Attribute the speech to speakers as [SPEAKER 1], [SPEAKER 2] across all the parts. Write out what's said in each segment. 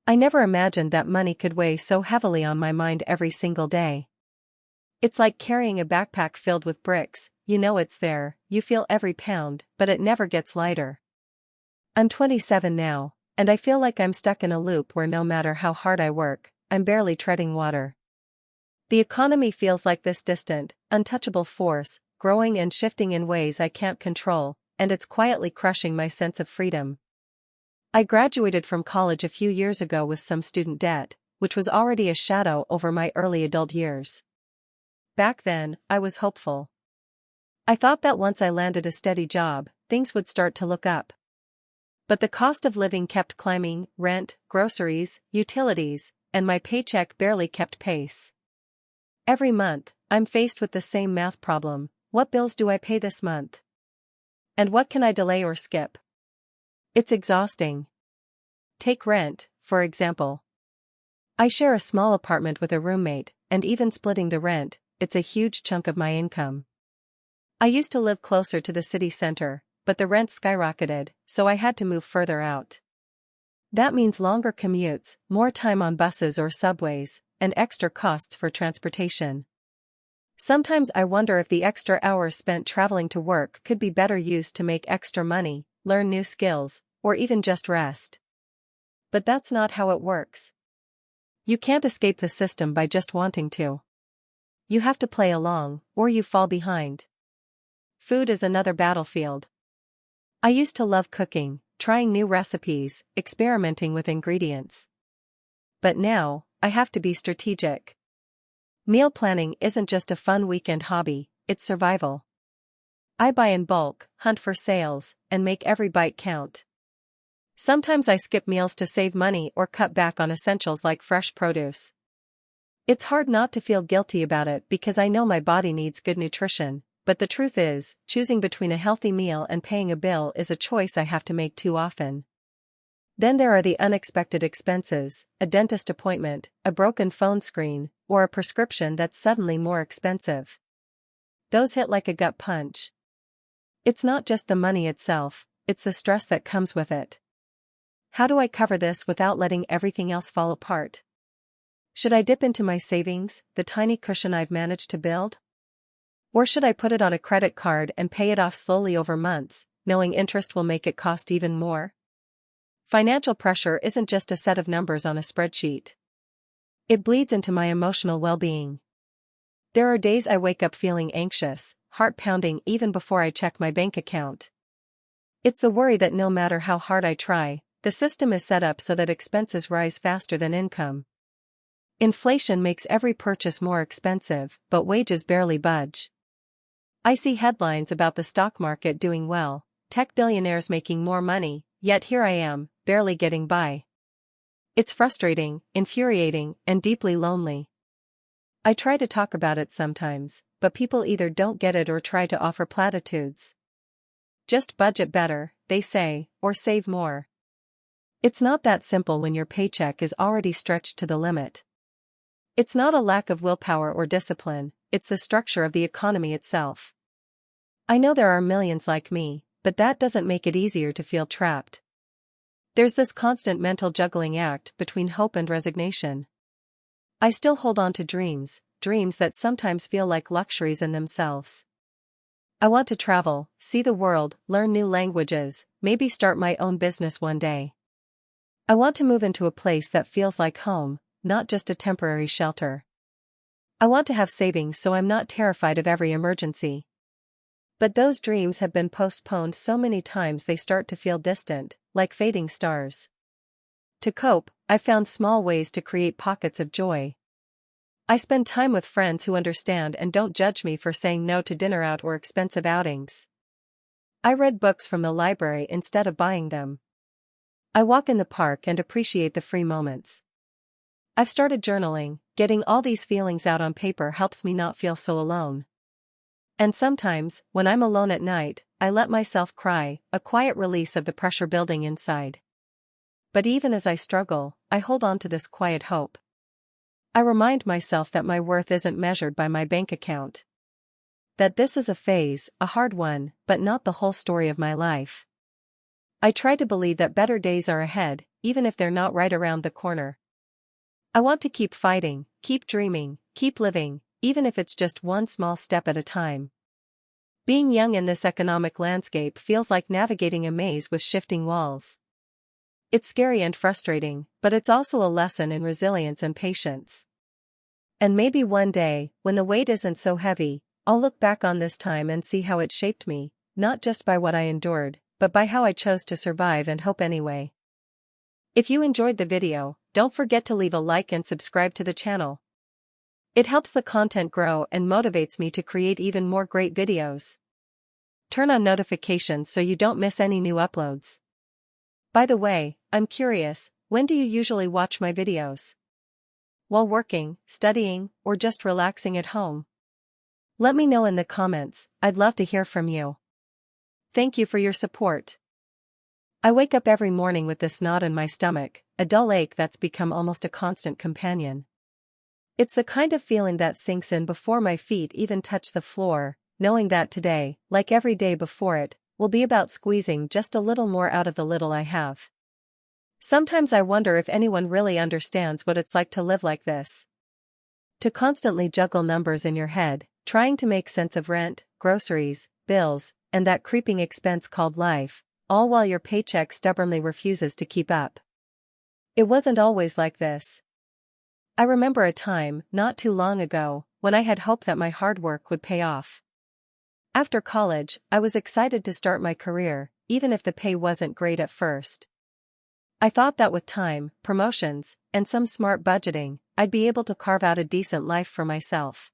[SPEAKER 1] I never imagined that money could weigh so heavily on my mind every single day. It's like carrying a backpack filled with bricks. You know it's there, you feel every pound, but it never gets lighter. I'm 27 now, and I feel like I'm stuck in a loop where no matter how hard I work, I'm barely treading water. The economy feels like this distant, untouchable force, growing and shifting in ways I can't control, and it's quietly crushing my sense of freedom. I graduated from college a few years ago with some student debt, which was already a shadow over my early adult years. Back then, I was hopeful. I thought that once I landed a steady job, things would start to look up. But the cost of living kept climbing: rent, groceries, utilities, and my paycheck barely kept pace. Every month, I'm faced with the same math problem: what bills do I pay this month? And what can I delay or skip? It's exhausting. Take rent, for example. I share a small apartment with a roommate, and even splitting the rent, it's a huge chunk of my income. I used to live closer to the city center, but the rent skyrocketed, so I had to move further out. That means longer commutes, more time on buses or subways, and extra costs for transportation. Sometimes I wonder if the extra hours spent traveling to work could be better used to make extra money, learn new skills, or even just rest. But that's not how it works. You can't escape the system by just wanting to. You have to play along, or you fall behind. Food is another battlefield. I used to love cooking, trying new recipes, experimenting with ingredients. But now, I have to be strategic. Meal planning isn't just a fun weekend hobby, it's survival. I buy in bulk, hunt for sales, and make every bite count. Sometimes I skip meals to save money or cut back on essentials like fresh produce. It's hard not to feel guilty about it because I know my body needs good nutrition, but the truth is, choosing between a healthy meal and paying a bill is a choice I have to make too often. Then there are the unexpected expenses: a dentist appointment, a broken phone screen, or a prescription that's suddenly more expensive. Those hit like a gut punch. It's not just the money itself, it's the stress that comes with it. How do I cover this without letting everything else fall apart? Should I dip into my savings, the tiny cushion I've managed to build? Or should I put it on a credit card and pay it off slowly over months, knowing interest will make it cost even more? Financial pressure isn't just a set of numbers on a spreadsheet. It bleeds into my emotional well-being. There are days I wake up feeling anxious, heart pounding even before I check my bank account. It's the worry that no matter how hard I try, the system is set up so that expenses rise faster than income. Inflation makes every purchase more expensive, but wages barely budge. I see headlines about the stock market doing well, tech billionaires making more money, yet here I am, barely getting by. It's frustrating, infuriating, and deeply lonely. I try to talk about it sometimes, but people either don't get it or try to offer platitudes. Just budget better, they say, or save more. It's not that simple when your paycheck is already stretched to the limit. It's not a lack of willpower or discipline, it's the structure of the economy itself. I know there are millions like me, but that doesn't make it easier to feel trapped. There's this constant mental juggling act between hope and resignation. I still hold on to dreams that sometimes feel like luxuries in themselves. I want to travel, see the world, learn new languages, maybe start my own business one day. I want to move into a place that feels like home, not just a temporary shelter. I want to have savings so I'm not terrified of every emergency. But those dreams have been postponed so many times they start to feel distant, like fading stars. To cope, I've found small ways to create pockets of joy. I spend time with friends who understand and don't judge me for saying no to dinner out or expensive outings. I read books from the library instead of buying them. I walk in the park and appreciate the free moments. I've started journaling. Getting all these feelings out on paper helps me not feel so alone. And sometimes, when I'm alone at night, I let myself cry, a quiet release of the pressure building inside. But even as I struggle, I hold on to this quiet hope. I remind myself that my worth isn't measured by my bank account. That this is a phase, a hard one, but not the whole story of my life. I try to believe that better days are ahead, even if they're not right around the corner. I want to keep fighting, keep dreaming, keep living, even if it's just one small step at a time. Being young in this economic landscape feels like navigating a maze with shifting walls. It's scary and frustrating, but it's also a lesson in resilience and patience. And maybe one day, when the weight isn't so heavy, I'll look back on this time and see how it shaped me, not just by what I endured, but by how I chose to survive and hope anyway. If you enjoyed the video, don't forget to leave a like and subscribe to the channel. It helps the content grow and motivates me to create even more great videos. Turn on notifications so you don't miss any new uploads. By the way, I'm curious, when do you usually watch my videos? While working, studying, or just relaxing at home? Let me know in the comments, I'd love to hear from you. Thank you for your support. I wake up every morning with this knot in my stomach, a dull ache that's become almost a constant companion. It's the kind of feeling that sinks in before my feet even touch the floor, knowing that today, like every day before it, will be about squeezing just a little more out of the little I have. Sometimes I wonder if anyone really understands what it's like to live like this. To constantly juggle numbers in your head, trying to make sense of rent, groceries, bills, and that creeping expense called life, all while your paycheck stubbornly refuses to keep up. It wasn't always like this. I remember a time, not too long ago, when I had hoped that my hard work would pay off. After college, I was excited to start my career, even if the pay wasn't great at first. I thought that with time, promotions, and some smart budgeting, I'd be able to carve out a decent life for myself.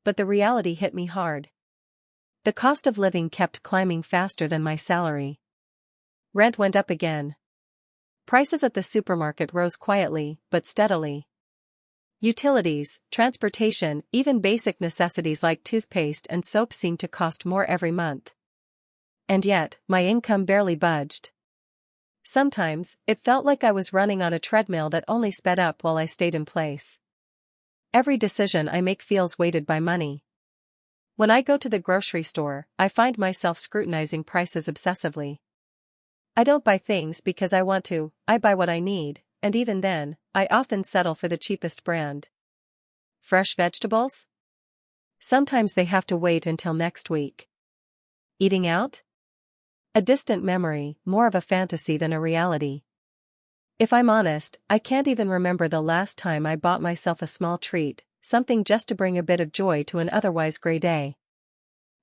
[SPEAKER 1] But the reality hit me hard. The cost of living kept climbing faster than my salary. Rent went up again. Prices at the supermarket rose quietly, but steadily. Utilities, transportation, even basic necessities like toothpaste and soap seemed to cost more every month. And yet, my income barely budged. Sometimes, it felt like I was running on a treadmill that only sped up while I stayed in place. Every decision I make feels weighted by money. When I go to the grocery store, I find myself scrutinizing prices obsessively. I don't buy things because I want to, I buy what I need, and even then, I often settle for the cheapest brand. Fresh vegetables? Sometimes they have to wait until next week. Eating out? A distant memory, more of a fantasy than a reality. If I'm honest, I can't even remember the last time I bought myself a small treat, something just to bring a bit of joy to an otherwise gray day.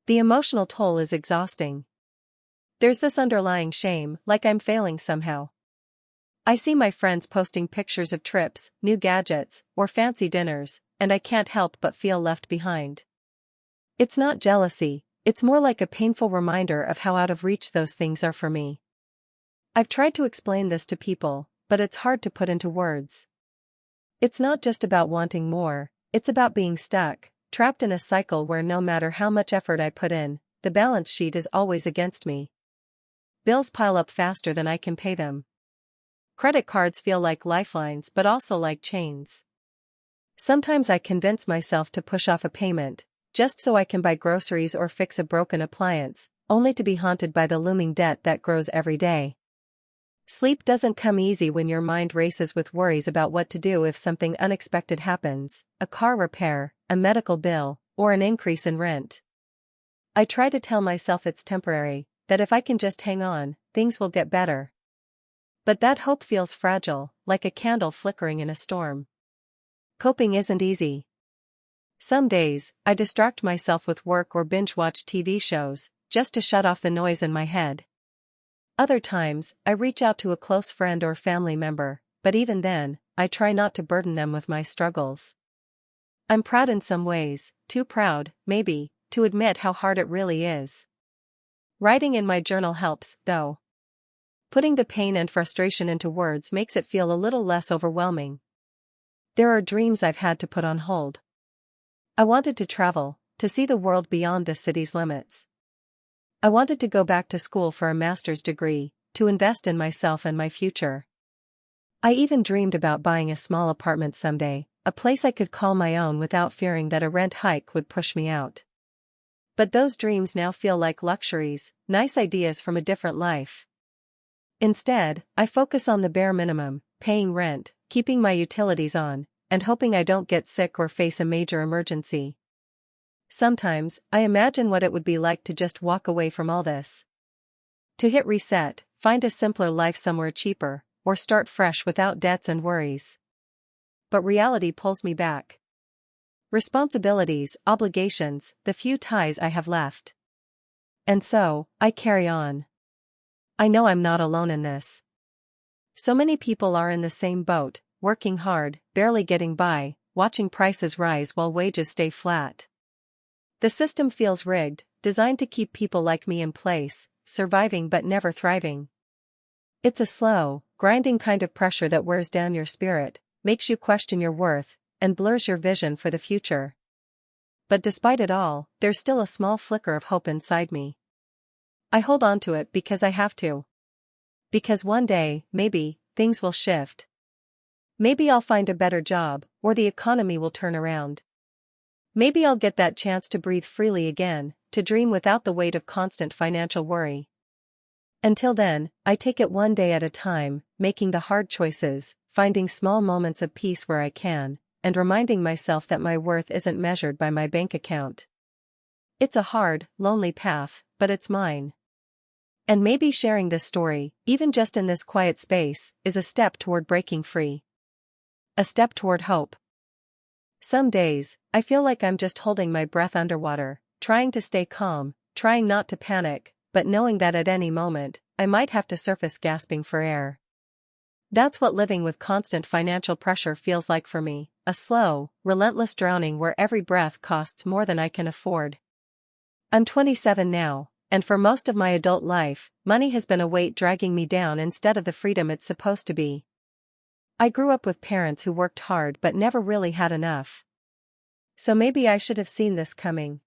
[SPEAKER 1] The emotional toll is exhausting. There's this underlying shame, like I'm failing somehow. I see my friends posting pictures of trips, new gadgets, or fancy dinners, and I can't help but feel left behind. It's not jealousy, it's more like a painful reminder of how out of reach those things are for me. I've tried to explain this to people, but it's hard to put into words. It's not just about wanting more, it's about being stuck, trapped in a cycle where no matter how much effort I put in, the balance sheet is always against me. Bills pile up faster than I can pay them. Credit cards feel like lifelines but also like chains. Sometimes I convince myself to push off a payment, just so I can buy groceries or fix a broken appliance, only to be haunted by the looming debt that grows every day. Sleep doesn't come easy when your mind races with worries about what to do if something unexpected happens, a car repair, a medical bill, or an increase in rent. I try to tell myself it's temporary, that if I can just hang on, things will get better. But that hope feels fragile, like a candle flickering in a storm. Coping isn't easy. Some days, I distract myself with work or binge-watch TV shows, just to shut off the noise in my head. Other times, I reach out to a close friend or family member, but even then, I try not to burden them with my struggles. I'm proud in some ways, too proud, maybe, to admit how hard it really is. Writing in my journal helps, though. Putting the pain and frustration into words makes it feel a little less overwhelming. There are dreams I've had to put on hold. I wanted to travel, to see the world beyond the city's limits. I wanted to go back to school for a master's degree, to invest in myself and my future. I even dreamed about buying a small apartment someday, a place I could call my own without fearing that a rent hike would push me out. But those dreams now feel like luxuries, nice ideas from a different life. Instead, I focus on the bare minimum, paying rent, keeping my utilities on, and hoping I don't get sick or face a major emergency. Sometimes, I imagine what it would be like to just walk away from all this. To hit reset, find a simpler life somewhere cheaper, or start fresh without debts and worries. But reality pulls me back. Responsibilities, obligations, the few ties I have left. And so, I carry on. I know I'm not alone in this. So many people are in the same boat, working hard, barely getting by, watching prices rise while wages stay flat. The system feels rigged, designed to keep people like me in place, surviving but never thriving. It's a slow, grinding kind of pressure that wears down your spirit, makes you question your worth, and blurs your vision for the future. But despite it all, there's still a small flicker of hope inside me. I hold on to it because I have to. Because one day, maybe, things will shift. Maybe I'll find a better job, or the economy will turn around. Maybe I'll get that chance to breathe freely again, to dream without the weight of constant financial worry. Until then, I take it one day at a time, making the hard choices, finding small moments of peace where I can, and reminding myself that my worth isn't measured by my bank account. It's a hard, lonely path, but it's mine. And maybe sharing this story, even just in this quiet space, is a step toward breaking free. A step toward hope. Some days, I feel like I'm just holding my breath underwater, trying to stay calm, trying not to panic, but knowing that at any moment, I might have to surface gasping for air. That's what living with constant financial pressure feels like for me, a slow, relentless drowning where every breath costs more than I can afford. I'm 27 now, and for most of my adult life, money has been a weight dragging me down instead of the freedom it's supposed to be. I grew up with parents who worked hard but never really had enough. So maybe I should have seen this coming.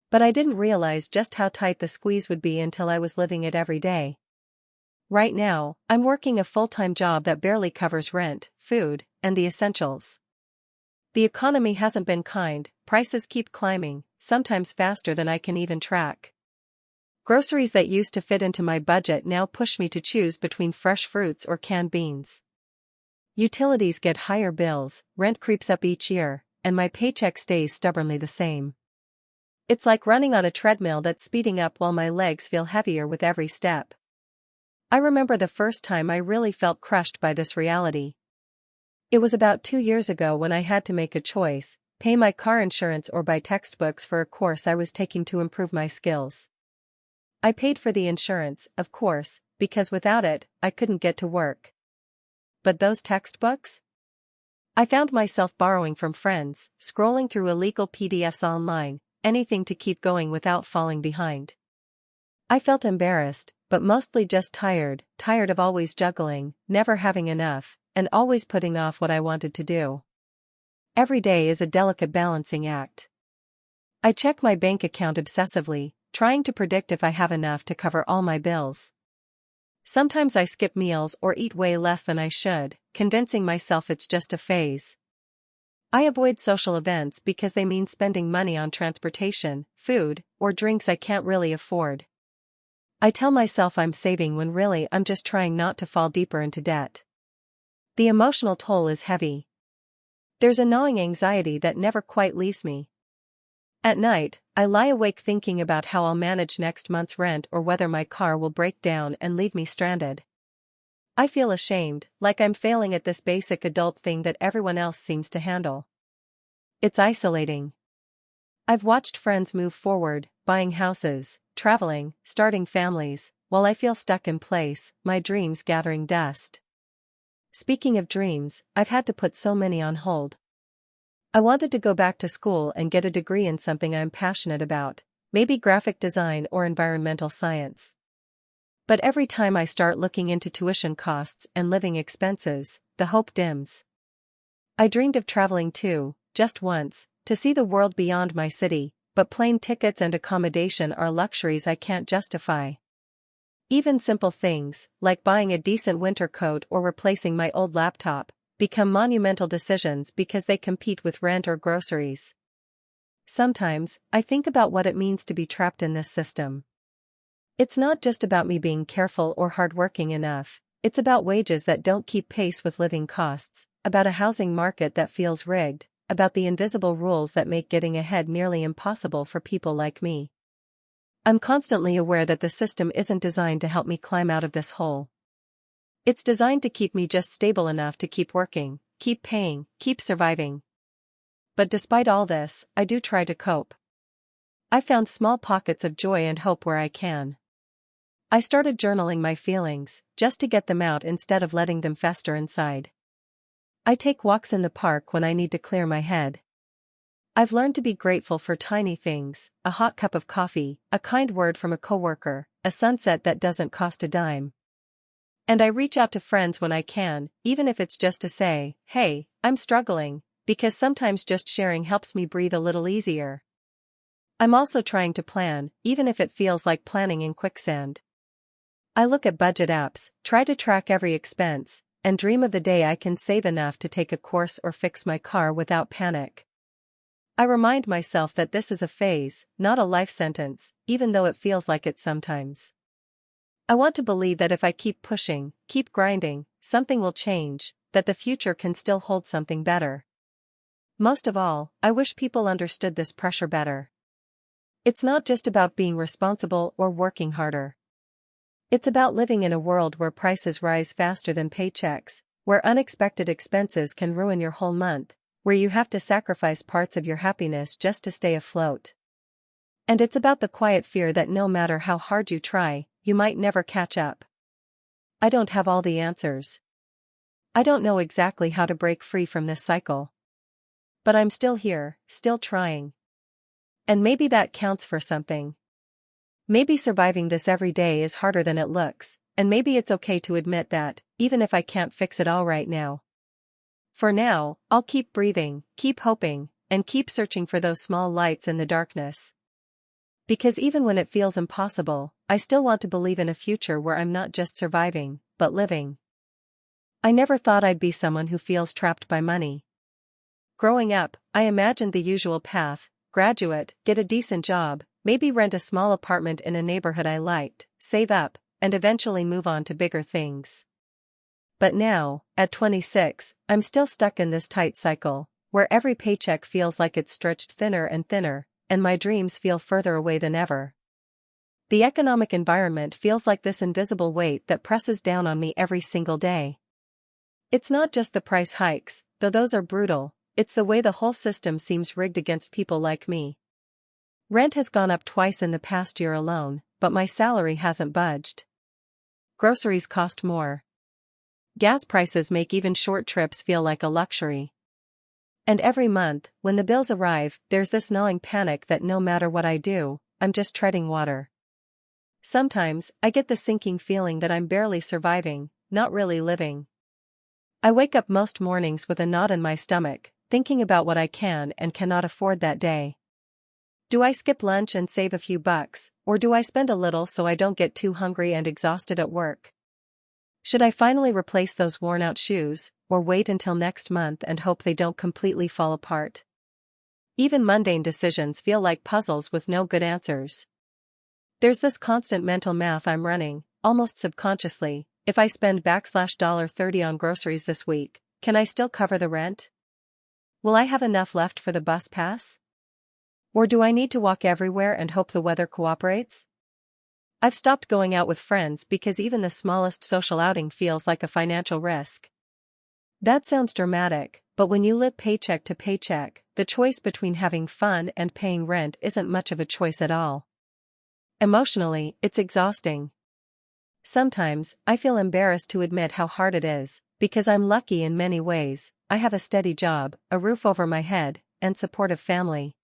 [SPEAKER 1] But I didn't realize just how tight the squeeze would be until I was living it every day. Right now, I'm working a full-time job that barely covers rent, food, and the essentials. The economy hasn't been kind, prices keep climbing, sometimes faster than I can even track. Groceries that used to fit into my budget now push me to choose between fresh fruits or canned beans. Utilities get higher bills, rent creeps up each year, and my paycheck stays stubbornly the same. It's like running on a treadmill that's speeding up while my legs feel heavier with every step. I remember the first time I really felt crushed by this reality. It was about 2 years ago when I had to make a choice, pay my car insurance or buy textbooks for a course I was taking to improve my skills. I paid for the insurance, of course, because without it, I couldn't get to work. But those textbooks? I found myself borrowing from friends, scrolling through illegal PDFs online, anything to keep going without falling behind. I felt embarrassed, but mostly just tired of always juggling, never having enough, and always putting off what I wanted to do. Every day is a delicate balancing act. I check my bank account obsessively, trying to predict if I have enough to cover all my bills. Sometimes I skip meals or eat way less than I should, convincing myself it's just a phase. I avoid social events because they mean spending money on transportation, food, or drinks I can't really afford. I tell myself I'm saving when really I'm just trying not to fall deeper into debt. The emotional toll is heavy. There's a gnawing anxiety that never quite leaves me. At night, I lie awake thinking about how I'll manage next month's rent or whether my car will break down and leave me stranded. I feel ashamed, like I'm failing at this basic adult thing that everyone else seems to handle. It's isolating. I've watched friends move forward, buying houses, traveling, starting families, while I feel stuck in place, my dreams gathering dust. Speaking of dreams, I've had to put so many on hold. I wanted to go back to school and get a degree in something I'm passionate about, maybe graphic design or environmental science. But every time I start looking into tuition costs and living expenses, the hope dims. I dreamed of traveling too, just once, to see the world beyond my city, but plane tickets and accommodation are luxuries I can't justify. Even simple things, like buying a decent winter coat or replacing my old laptop, become monumental decisions because they compete with rent or groceries. Sometimes, I think about what it means to be trapped in this system. It's not just about me being careful or hardworking enough, it's about wages that don't keep pace with living costs, about a housing market that feels rigged, about the invisible rules that make getting ahead nearly impossible for people like me. I'm constantly aware that the system isn't designed to help me climb out of this hole. It's designed to keep me just stable enough to keep working, keep paying, keep surviving. But despite all this, I do try to cope. I found small pockets of joy and hope where I can. I started journaling my feelings, just to get them out instead of letting them fester inside. I take walks in the park when I need to clear my head. I've learned to be grateful for tiny things, a hot cup of coffee, a kind word from a coworker, a sunset that doesn't cost a dime. And I reach out to friends when I can, even if it's just to say, "Hey, I'm struggling," because sometimes just sharing helps me breathe a little easier. I'm also trying to plan, even if it feels like planning in quicksand. I look at budget apps, try to track every expense, and dream of the day I can save enough to take a course or fix my car without panic. I remind myself that this is a phase, not a life sentence, even though it feels like it sometimes. I want to believe that if I keep pushing, keep grinding, something will change, that the future can still hold something better. Most of all, I wish people understood this pressure better. It's not just about being responsible or working harder. It's about living in a world where prices rise faster than paychecks, where unexpected expenses can ruin your whole month, where you have to sacrifice parts of your happiness just to stay afloat. And it's about the quiet fear that no matter how hard you try, you might never catch up. I don't have all the answers. I don't know exactly how to break free from this cycle. But I'm still here, still trying. And maybe that counts for something. Maybe surviving this every day is harder than it looks, and maybe it's okay to admit that, even if I can't fix it all right now. For now, I'll keep breathing, keep hoping, and keep searching for those small lights in the darkness. Because even when it feels impossible, I still want to believe in a future where I'm not just surviving, but living. I never thought I'd be someone who feels trapped by money. Growing up, I imagined the usual path: graduate, get a decent job, maybe rent a small apartment in a neighborhood I liked, save up, and eventually move on to bigger things. But now, at 26, I'm still stuck in this tight cycle, where every paycheck feels like it's stretched thinner and thinner, and my dreams feel further away than ever. The economic environment feels like this invisible weight that presses down on me every single day. It's not just the price hikes, though those are brutal, it's the way the whole system seems rigged against people like me. Rent has gone up twice in the past year alone, but my salary hasn't budged. Groceries cost more. Gas prices make even short trips feel like a luxury. And every month, when the bills arrive, there's this gnawing panic that no matter what I do, I'm just treading water. Sometimes, I get the sinking feeling that I'm barely surviving, not really living. I wake up most mornings with a knot in my stomach, thinking about what I can and cannot afford that day. Do I skip lunch and save a few bucks, or do I spend a little so I don't get too hungry and exhausted at work? Should I finally replace those worn-out shoes, or wait until next month and hope they don't completely fall apart? Even mundane decisions feel like puzzles with no good answers. There's this constant mental math I'm running, almost subconsciously: if I spend $30 on groceries this week, can I still cover the rent? Will I have enough left for the bus pass? Or do I need to walk everywhere and hope the weather cooperates? I've stopped going out with friends because even the smallest social outing feels like a financial risk. That sounds dramatic, but when you live paycheck to paycheck, the choice between having fun and paying rent isn't much of a choice at all. Emotionally, it's exhausting. Sometimes, I feel embarrassed to admit how hard it is, because I'm lucky in many ways. I have a steady job, a roof over my head, and supportive family.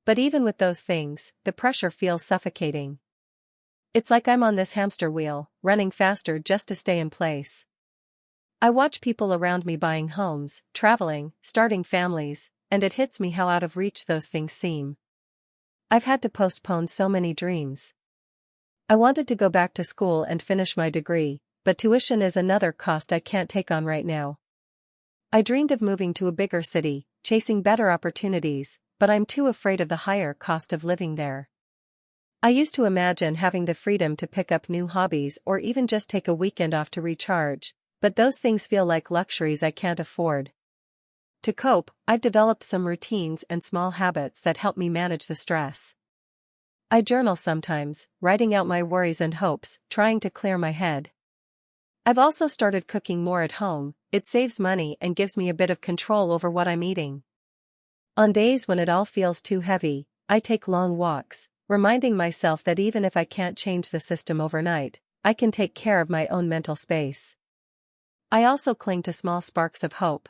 [SPEAKER 1] But even with those things, the pressure feels suffocating. It's like I'm on this hamster wheel, running faster just to stay in place. I watch people around me buying homes, traveling, starting families, and it hits me how out of reach those things seem. I've had to postpone so many dreams. I wanted to go back to school and finish my degree, but tuition is another cost I can't take on right now. I dreamed of moving to a bigger city, chasing better opportunities, but I'm too afraid of the higher cost of living there. I used to imagine having the freedom to pick up new hobbies or even just take a weekend off to recharge, but those things feel like luxuries I can't afford. To cope, I've developed some routines and small habits that help me manage the stress. I journal sometimes, writing out my worries and hopes, trying to clear my head. I've also started cooking more at home. It saves money and gives me a bit of control over what I'm eating. On days when it all feels too heavy, I take long walks, reminding myself that even if I can't change the system overnight, I can take care of my own mental space. I also cling to small sparks of hope.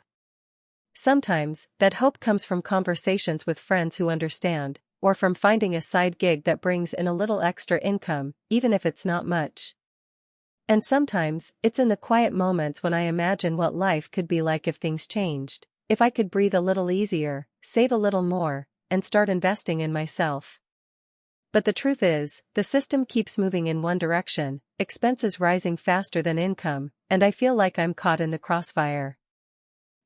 [SPEAKER 1] Sometimes, that hope comes from conversations with friends who understand, or from finding a side gig that brings in a little extra income, even if it's not much. And sometimes, it's in the quiet moments when I imagine what life could be like if things changed, if I could breathe a little easier, save a little more, and start investing in myself. But the truth is, the system keeps moving in one direction, expenses rising faster than income, and I feel like I'm caught in the crossfire.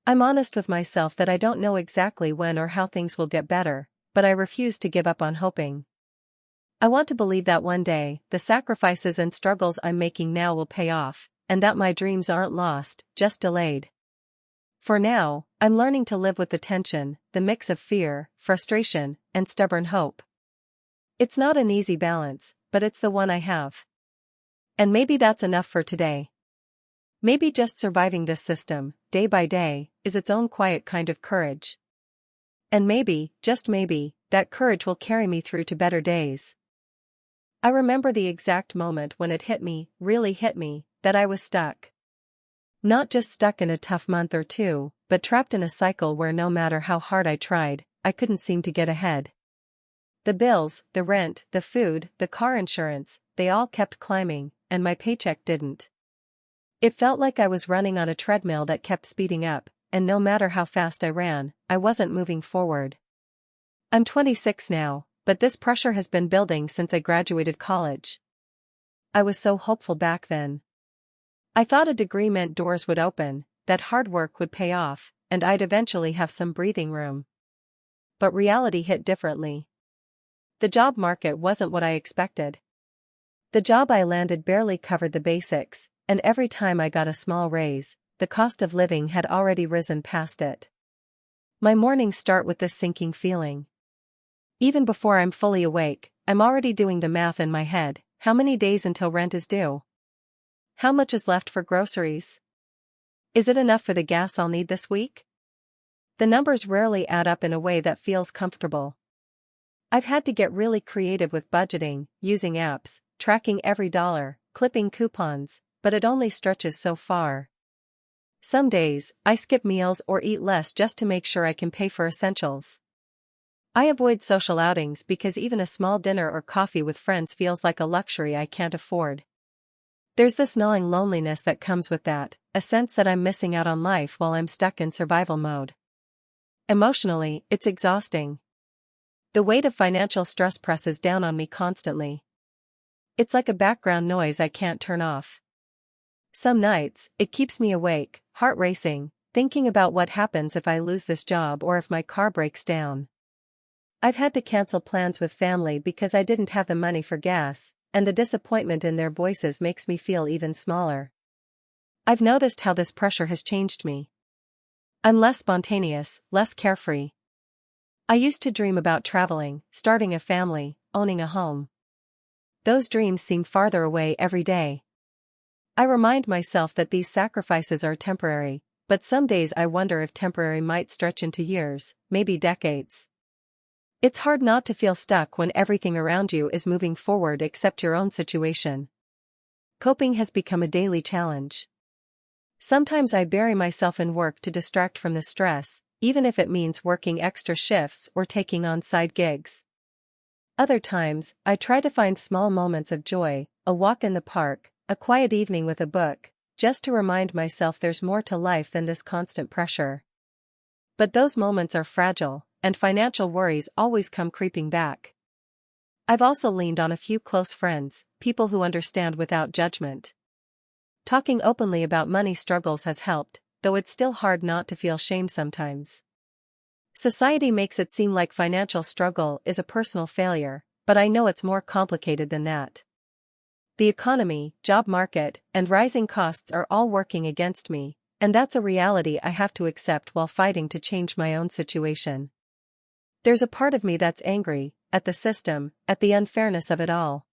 [SPEAKER 1] I'm honest with myself that I don't know exactly when or how things will get better, but I refuse to give up on hoping. I want to believe that one day, the sacrifices and struggles I'm making now will pay off, and that my dreams aren't lost, just delayed. For now, I'm learning to live with the tension, the mix of fear, frustration, and stubborn hope. It's not an easy balance, but it's the one I have. And maybe that's enough for today. Maybe just surviving this system, day by day, is its own quiet kind of courage. And maybe, just maybe, that courage will carry me through to better days. I remember the exact moment when it hit me, really hit me, that I was stuck. Not just stuck in a tough month or two, but trapped in a cycle where no matter how hard I tried, I couldn't seem to get ahead. The bills, the rent, the food, the car insurance, they all kept climbing, and my paycheck didn't. It felt like I was running on a treadmill that kept speeding up, and no matter how fast I ran, I wasn't moving forward. I'm 26 now, but this pressure has been building since I graduated college. I was so hopeful back then. I thought a degree meant doors would open, that hard work would pay off, and I'd eventually have some breathing room. But reality hit differently. The job market wasn't what I expected. The job I landed barely covered the basics, and every time I got a small raise, the cost of living had already risen past it. My mornings start with this sinking feeling. Even before I'm fully awake, I'm already doing the math in my head. How many days until rent is due? How much is left for groceries? Is it enough for the gas I'll need this week? The numbers rarely add up in a way that feels comfortable. I've had to get really creative with budgeting, using apps, tracking every dollar, clipping coupons, but it only stretches so far. Some days, I skip meals or eat less just to make sure I can pay for essentials. I avoid social outings because even a small dinner or coffee with friends feels like a luxury I can't afford. There's this gnawing loneliness that comes with that, a sense that I'm missing out on life while I'm stuck in survival mode. Emotionally, it's exhausting. The weight of financial stress presses down on me constantly. It's like a background noise I can't turn off. Some nights, it keeps me awake, heart racing, thinking about what happens if I lose this job or if my car breaks down. I've had to cancel plans with family because I didn't have the money for gas, and the disappointment in their voices makes me feel even smaller. I've noticed how this pressure has changed me. I'm less spontaneous, less carefree. I used to dream about traveling, starting a family, owning a home. Those dreams seem farther away every day. I remind myself that these sacrifices are temporary, but some days I wonder if temporary might stretch into years, maybe decades. It's hard not to feel stuck when everything around you is moving forward except your own situation. Coping has become a daily challenge. Sometimes I bury myself in work to distract from the stress, even if it means working extra shifts or taking on side gigs. Other times, I try to find small moments of joy, a walk in the park, a quiet evening with a book, just to remind myself there's more to life than this constant pressure. But those moments are fragile, and financial worries always come creeping back. I've also leaned on a few close friends, people who understand without judgment. Talking openly about money struggles has helped, though it's still hard not to feel shame sometimes. Society makes it seem like financial struggle is a personal failure, but I know it's more complicated than that. The economy, job market, and rising costs are all working against me, and that's a reality I have to accept while fighting to change my own situation. There's a part of me that's angry at the system, at the unfairness of it all.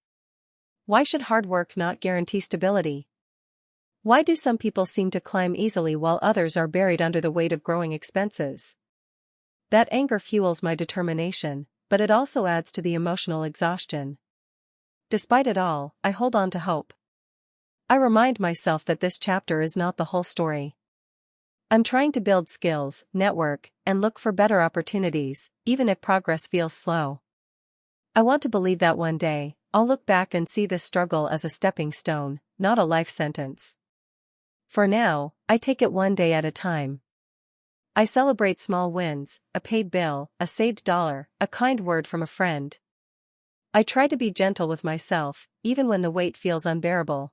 [SPEAKER 1] Why should hard work not guarantee stability? Why do some people seem to climb easily while others are buried under the weight of growing expenses? That anger fuels my determination, but it also adds to the emotional exhaustion. Despite it all, I hold on to hope. I remind myself that this chapter is not the whole story. I'm trying to build skills, network, and look for better opportunities, even if progress feels slow. I want to believe that one day, I'll look back and see this struggle as a stepping stone, not a life sentence. For now, I take it one day at a time. I celebrate small wins, a paid bill, a saved dollar, a kind word from a friend. I try to be gentle with myself, even when the weight feels unbearable.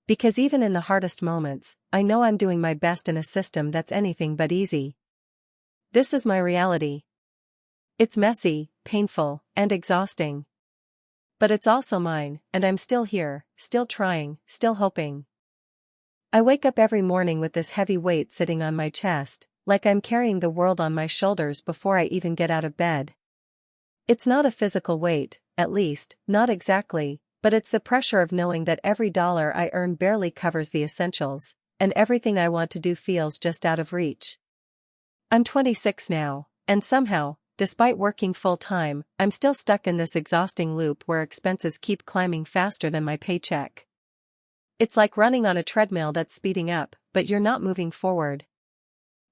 [SPEAKER 1] Because even in the hardest moments, I know I'm doing my best in a system that's anything but easy. This is my reality. It's messy, painful, and exhausting. But it's also mine, and I'm still here, still trying, still hoping. I wake up every morning with this heavy weight sitting on my chest, like I'm carrying the world on my shoulders before I even get out of bed. It's not a physical weight, at least, not exactly, but it's the pressure of knowing that every dollar I earn barely covers the essentials, and everything I want to do feels just out of reach. I'm 26 now, and somehow, despite working full-time, I'm still stuck in this exhausting loop where expenses keep climbing faster than my paycheck. It's like running on a treadmill that's speeding up, but you're not moving forward.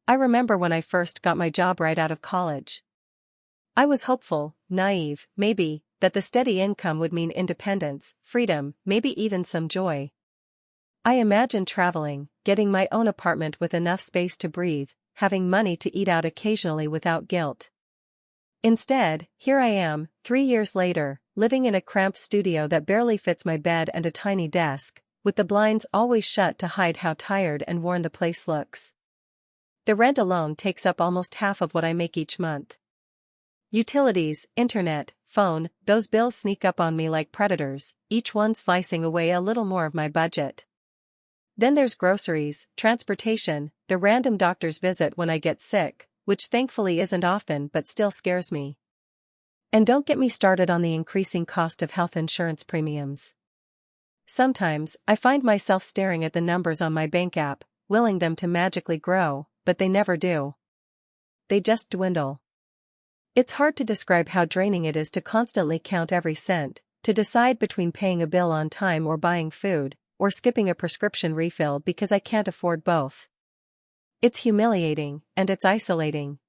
[SPEAKER 1] I remember when I first got my job right out of college. I was hopeful, naive, maybe, that the steady income would mean independence, freedom, maybe even some joy. I imagined traveling, getting my own apartment with enough space to breathe, having money to eat out occasionally without guilt. Instead, here I am, 3 years later, living in a cramped studio that barely fits my bed and a tiny desk, with the blinds always shut to hide how tired and worn the place looks. The rent alone takes up almost half of what I make each month. Utilities, internet, phone, those bills sneak up on me like predators, each one slicing away a little more of my budget. Then there's groceries, transportation, the random doctor's visit when I get sick, which thankfully isn't often but still scares me. And don't get me started on the increasing cost of health insurance premiums. Sometimes, I find myself staring at the numbers on my bank app, willing them to magically grow, but they never do. They just dwindle. It's hard to describe how draining it is to constantly count every cent, to decide between paying a bill on time or buying food, or skipping a prescription refill because I can't afford both. It's humiliating, and it's isolating.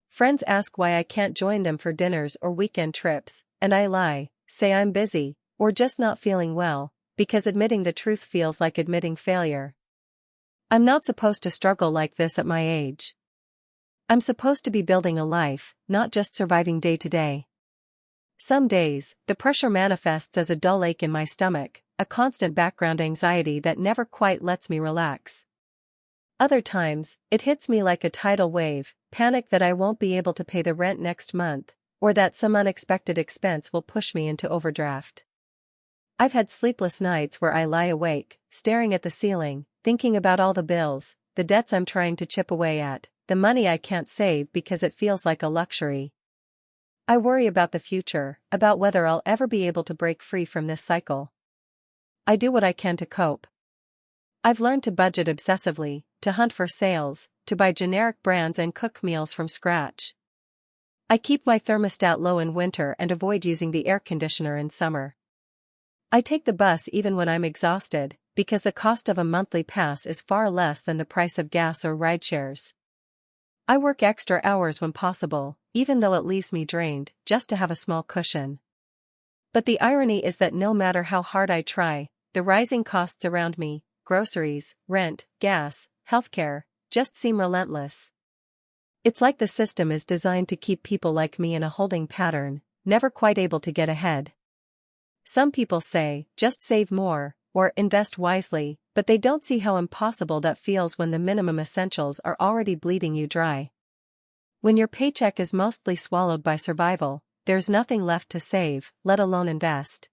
[SPEAKER 1] Friends ask why I can't join them for dinners or weekend trips, and I lie, say I'm busy, or just not feeling well, because admitting the truth feels like admitting failure. I'm not supposed to struggle like this at my age. I'm supposed to be building a life, not just surviving day to day. Some days, the pressure manifests as a dull ache in my stomach, a constant background anxiety that never quite lets me relax. Other times, it hits me like a tidal wave, panic that I won't be able to pay the rent next month, or that some unexpected expense will push me into overdraft. I've had sleepless nights where I lie awake, staring at the ceiling, thinking about all the bills, the debts I'm trying to chip away at, the money I can't save because it feels like a luxury. I worry about the future, about whether I'll ever be able to break free from this cycle. I do what I can to cope. I've learned to budget obsessively, to hunt for sales, to buy generic brands and cook meals from scratch. I keep my thermostat low in winter and avoid using the air conditioner in summer. I take the bus even when I'm exhausted, because the cost of a monthly pass is far less than the price of gas or rideshares. I work extra hours when possible, even though it leaves me drained, just to have a small cushion. But the irony is that no matter how hard I try, the rising costs around me, groceries, rent, gas, healthcare, just seem relentless. It's like the system is designed to keep people like me in a holding pattern, never quite able to get ahead. Some people say, just save more, or invest wisely, but they don't see how impossible that feels when the minimum essentials are already bleeding you dry. When your paycheck is mostly swallowed by survival, there's nothing left to save, let alone invest.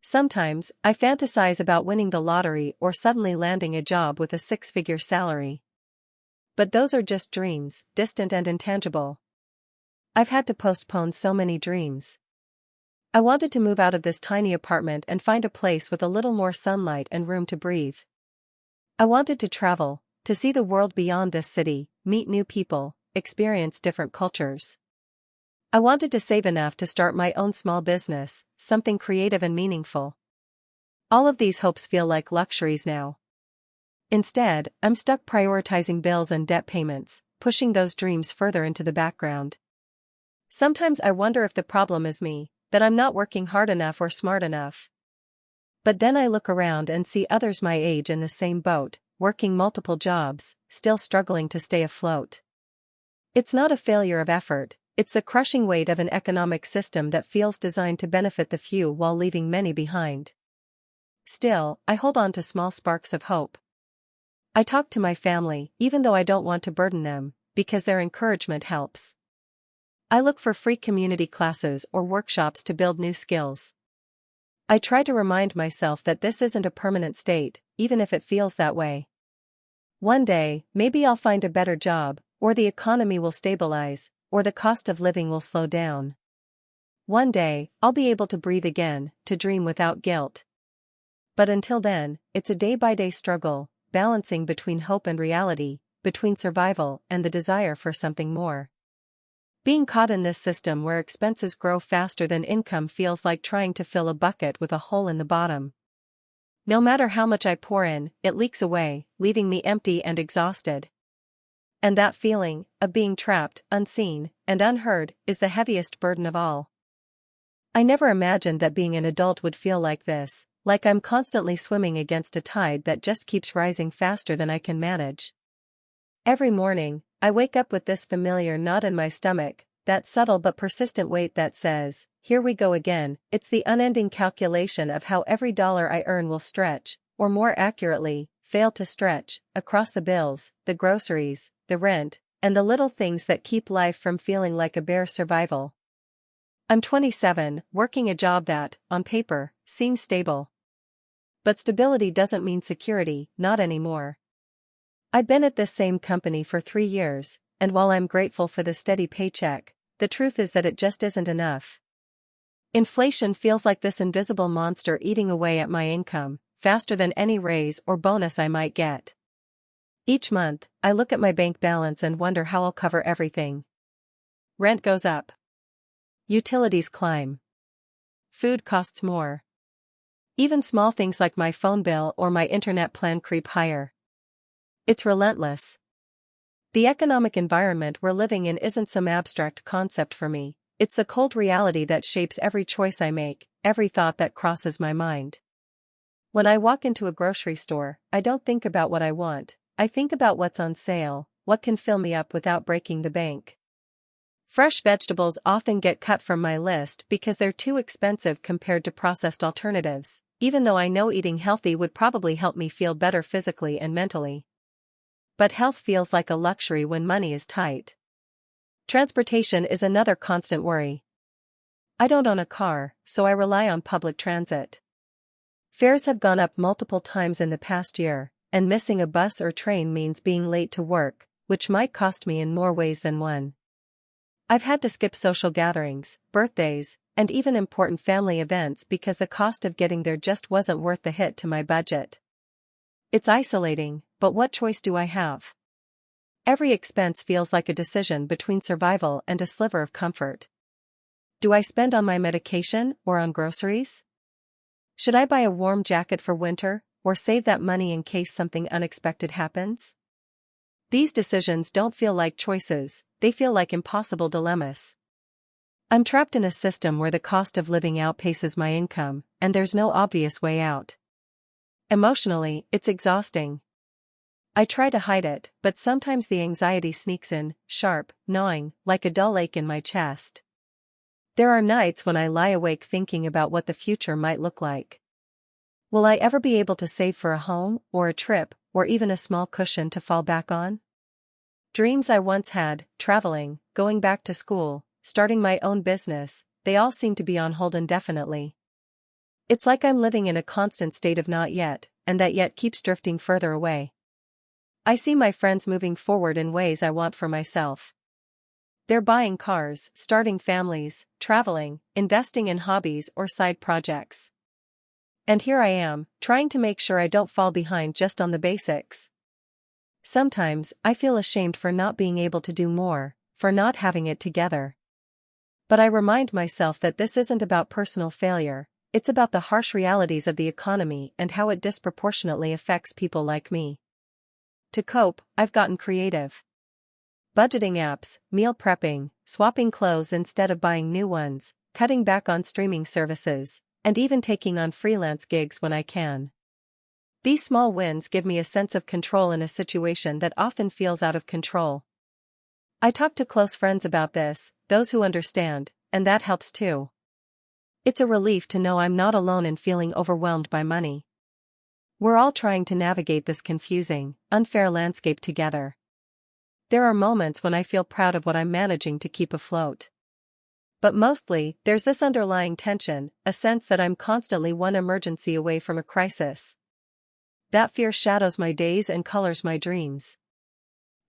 [SPEAKER 1] Sometimes, I fantasize about winning the lottery or suddenly landing a job with a six-figure salary. But those are just dreams, distant and intangible. I've had to postpone so many dreams. I wanted to move out of this tiny apartment and find a place with a little more sunlight and room to breathe. I wanted to travel, to see the world beyond this city, meet new people, experience different cultures. I wanted to save enough to start my own small business, something creative and meaningful. All of these hopes feel like luxuries now. Instead, I'm stuck prioritizing bills and debt payments, pushing those dreams further into the background. Sometimes I wonder if the problem is me, that I'm not working hard enough or smart enough. But then I look around and see others my age in the same boat, working multiple jobs, still struggling to stay afloat. It's not a failure of effort, it's the crushing weight of an economic system that feels designed to benefit the few while leaving many behind. Still, I hold on to small sparks of hope. I talk to my family, even though I don't want to burden them, because their encouragement helps. I look for free community classes or workshops to build new skills. I try to remind myself that this isn't a permanent state, even if it feels that way. One day, maybe I'll find a better job, or the economy will stabilize, or the cost of living will slow down. One day, I'll be able to breathe again, to dream without guilt. But until then, it's a day-by-day struggle, balancing between hope and reality, between survival and the desire for something more. Being caught in this system where expenses grow faster than income feels like trying to fill a bucket with a hole in the bottom. No matter how much I pour in, it leaks away, leaving me empty and exhausted. And that feeling, of being trapped, unseen, and unheard, is the heaviest burden of all. I never imagined that being an adult would feel like this, like I'm constantly swimming against a tide that just keeps rising faster than I can manage. Every morning, I wake up with this familiar knot in my stomach, that subtle but persistent weight that says, here we go again. It's the unending calculation of how every dollar I earn will stretch, or more accurately, fail to stretch, across the bills, the groceries, the rent, and the little things that keep life from feeling like a bare survival. I'm 27, working a job that, on paper, seems stable. But stability doesn't mean security, not anymore. I've been at this same company for 3 years, and while I'm grateful for the steady paycheck, the truth is that it just isn't enough. Inflation feels like this invisible monster eating away at my income, faster than any raise or bonus I might get. Each month, I look at my bank balance and wonder how I'll cover everything. Rent goes up. Utilities climb. Food costs more. Even small things like my phone bill or my internet plan creep higher. It's relentless. The economic environment we're living in isn't some abstract concept for me, it's the cold reality that shapes every choice I make, every thought that crosses my mind. When I walk into a grocery store, I don't think about what I want, I think about what's on sale, what can fill me up without breaking the bank. Fresh vegetables often get cut from my list because they're too expensive compared to processed alternatives, even though I know eating healthy would probably help me feel better physically and mentally. But health feels like a luxury when money is tight. Transportation is another constant worry. I don't own a car, so I rely on public transit. Fares have gone up multiple times in the past year, and missing a bus or train means being late to work, which might cost me in more ways than one. I've had to skip social gatherings, birthdays, and even important family events because the cost of getting there just wasn't worth the hit to my budget. It's isolating, but what choice do I have? Every expense feels like a decision between survival and a sliver of comfort. Do I spend on my medication or on groceries? Should I buy a warm jacket for winter, or save that money in case something unexpected happens? These decisions don't feel like choices, they feel like impossible dilemmas. I'm trapped in a system where the cost of living outpaces my income, and there's no obvious way out. Emotionally, it's exhausting. I try to hide it, but sometimes the anxiety sneaks in, sharp, gnawing, like a dull ache in my chest. There are nights when I lie awake thinking about what the future might look like. Will I ever be able to save for a home, or a trip, or even a small cushion to fall back on? Dreams I once had, traveling, going back to school, starting my own business, they all seem to be on hold indefinitely. It's like I'm living in a constant state of not yet, and that yet keeps drifting further away. I see my friends moving forward in ways I want for myself. They're buying cars, starting families, traveling, investing in hobbies or side projects. And here I am, trying to make sure I don't fall behind just on the basics. Sometimes, I feel ashamed for not being able to do more, for not having it together. But I remind myself that this isn't about personal failure, it's about the harsh realities of the economy and how it disproportionately affects people like me. To cope, I've gotten creative. Budgeting apps, meal prepping, swapping clothes instead of buying new ones, cutting back on streaming services, and even taking on freelance gigs when I can. These small wins give me a sense of control in a situation that often feels out of control. I talk to close friends about this, those who understand, and that helps too. It's a relief to know I'm not alone in feeling overwhelmed by money. We're all trying to navigate this confusing, unfair landscape together. There are moments when I feel proud of what I'm managing to keep afloat. But mostly, there's this underlying tension, a sense that I'm constantly one emergency away from a crisis. That fear shadows my days and colors my dreams.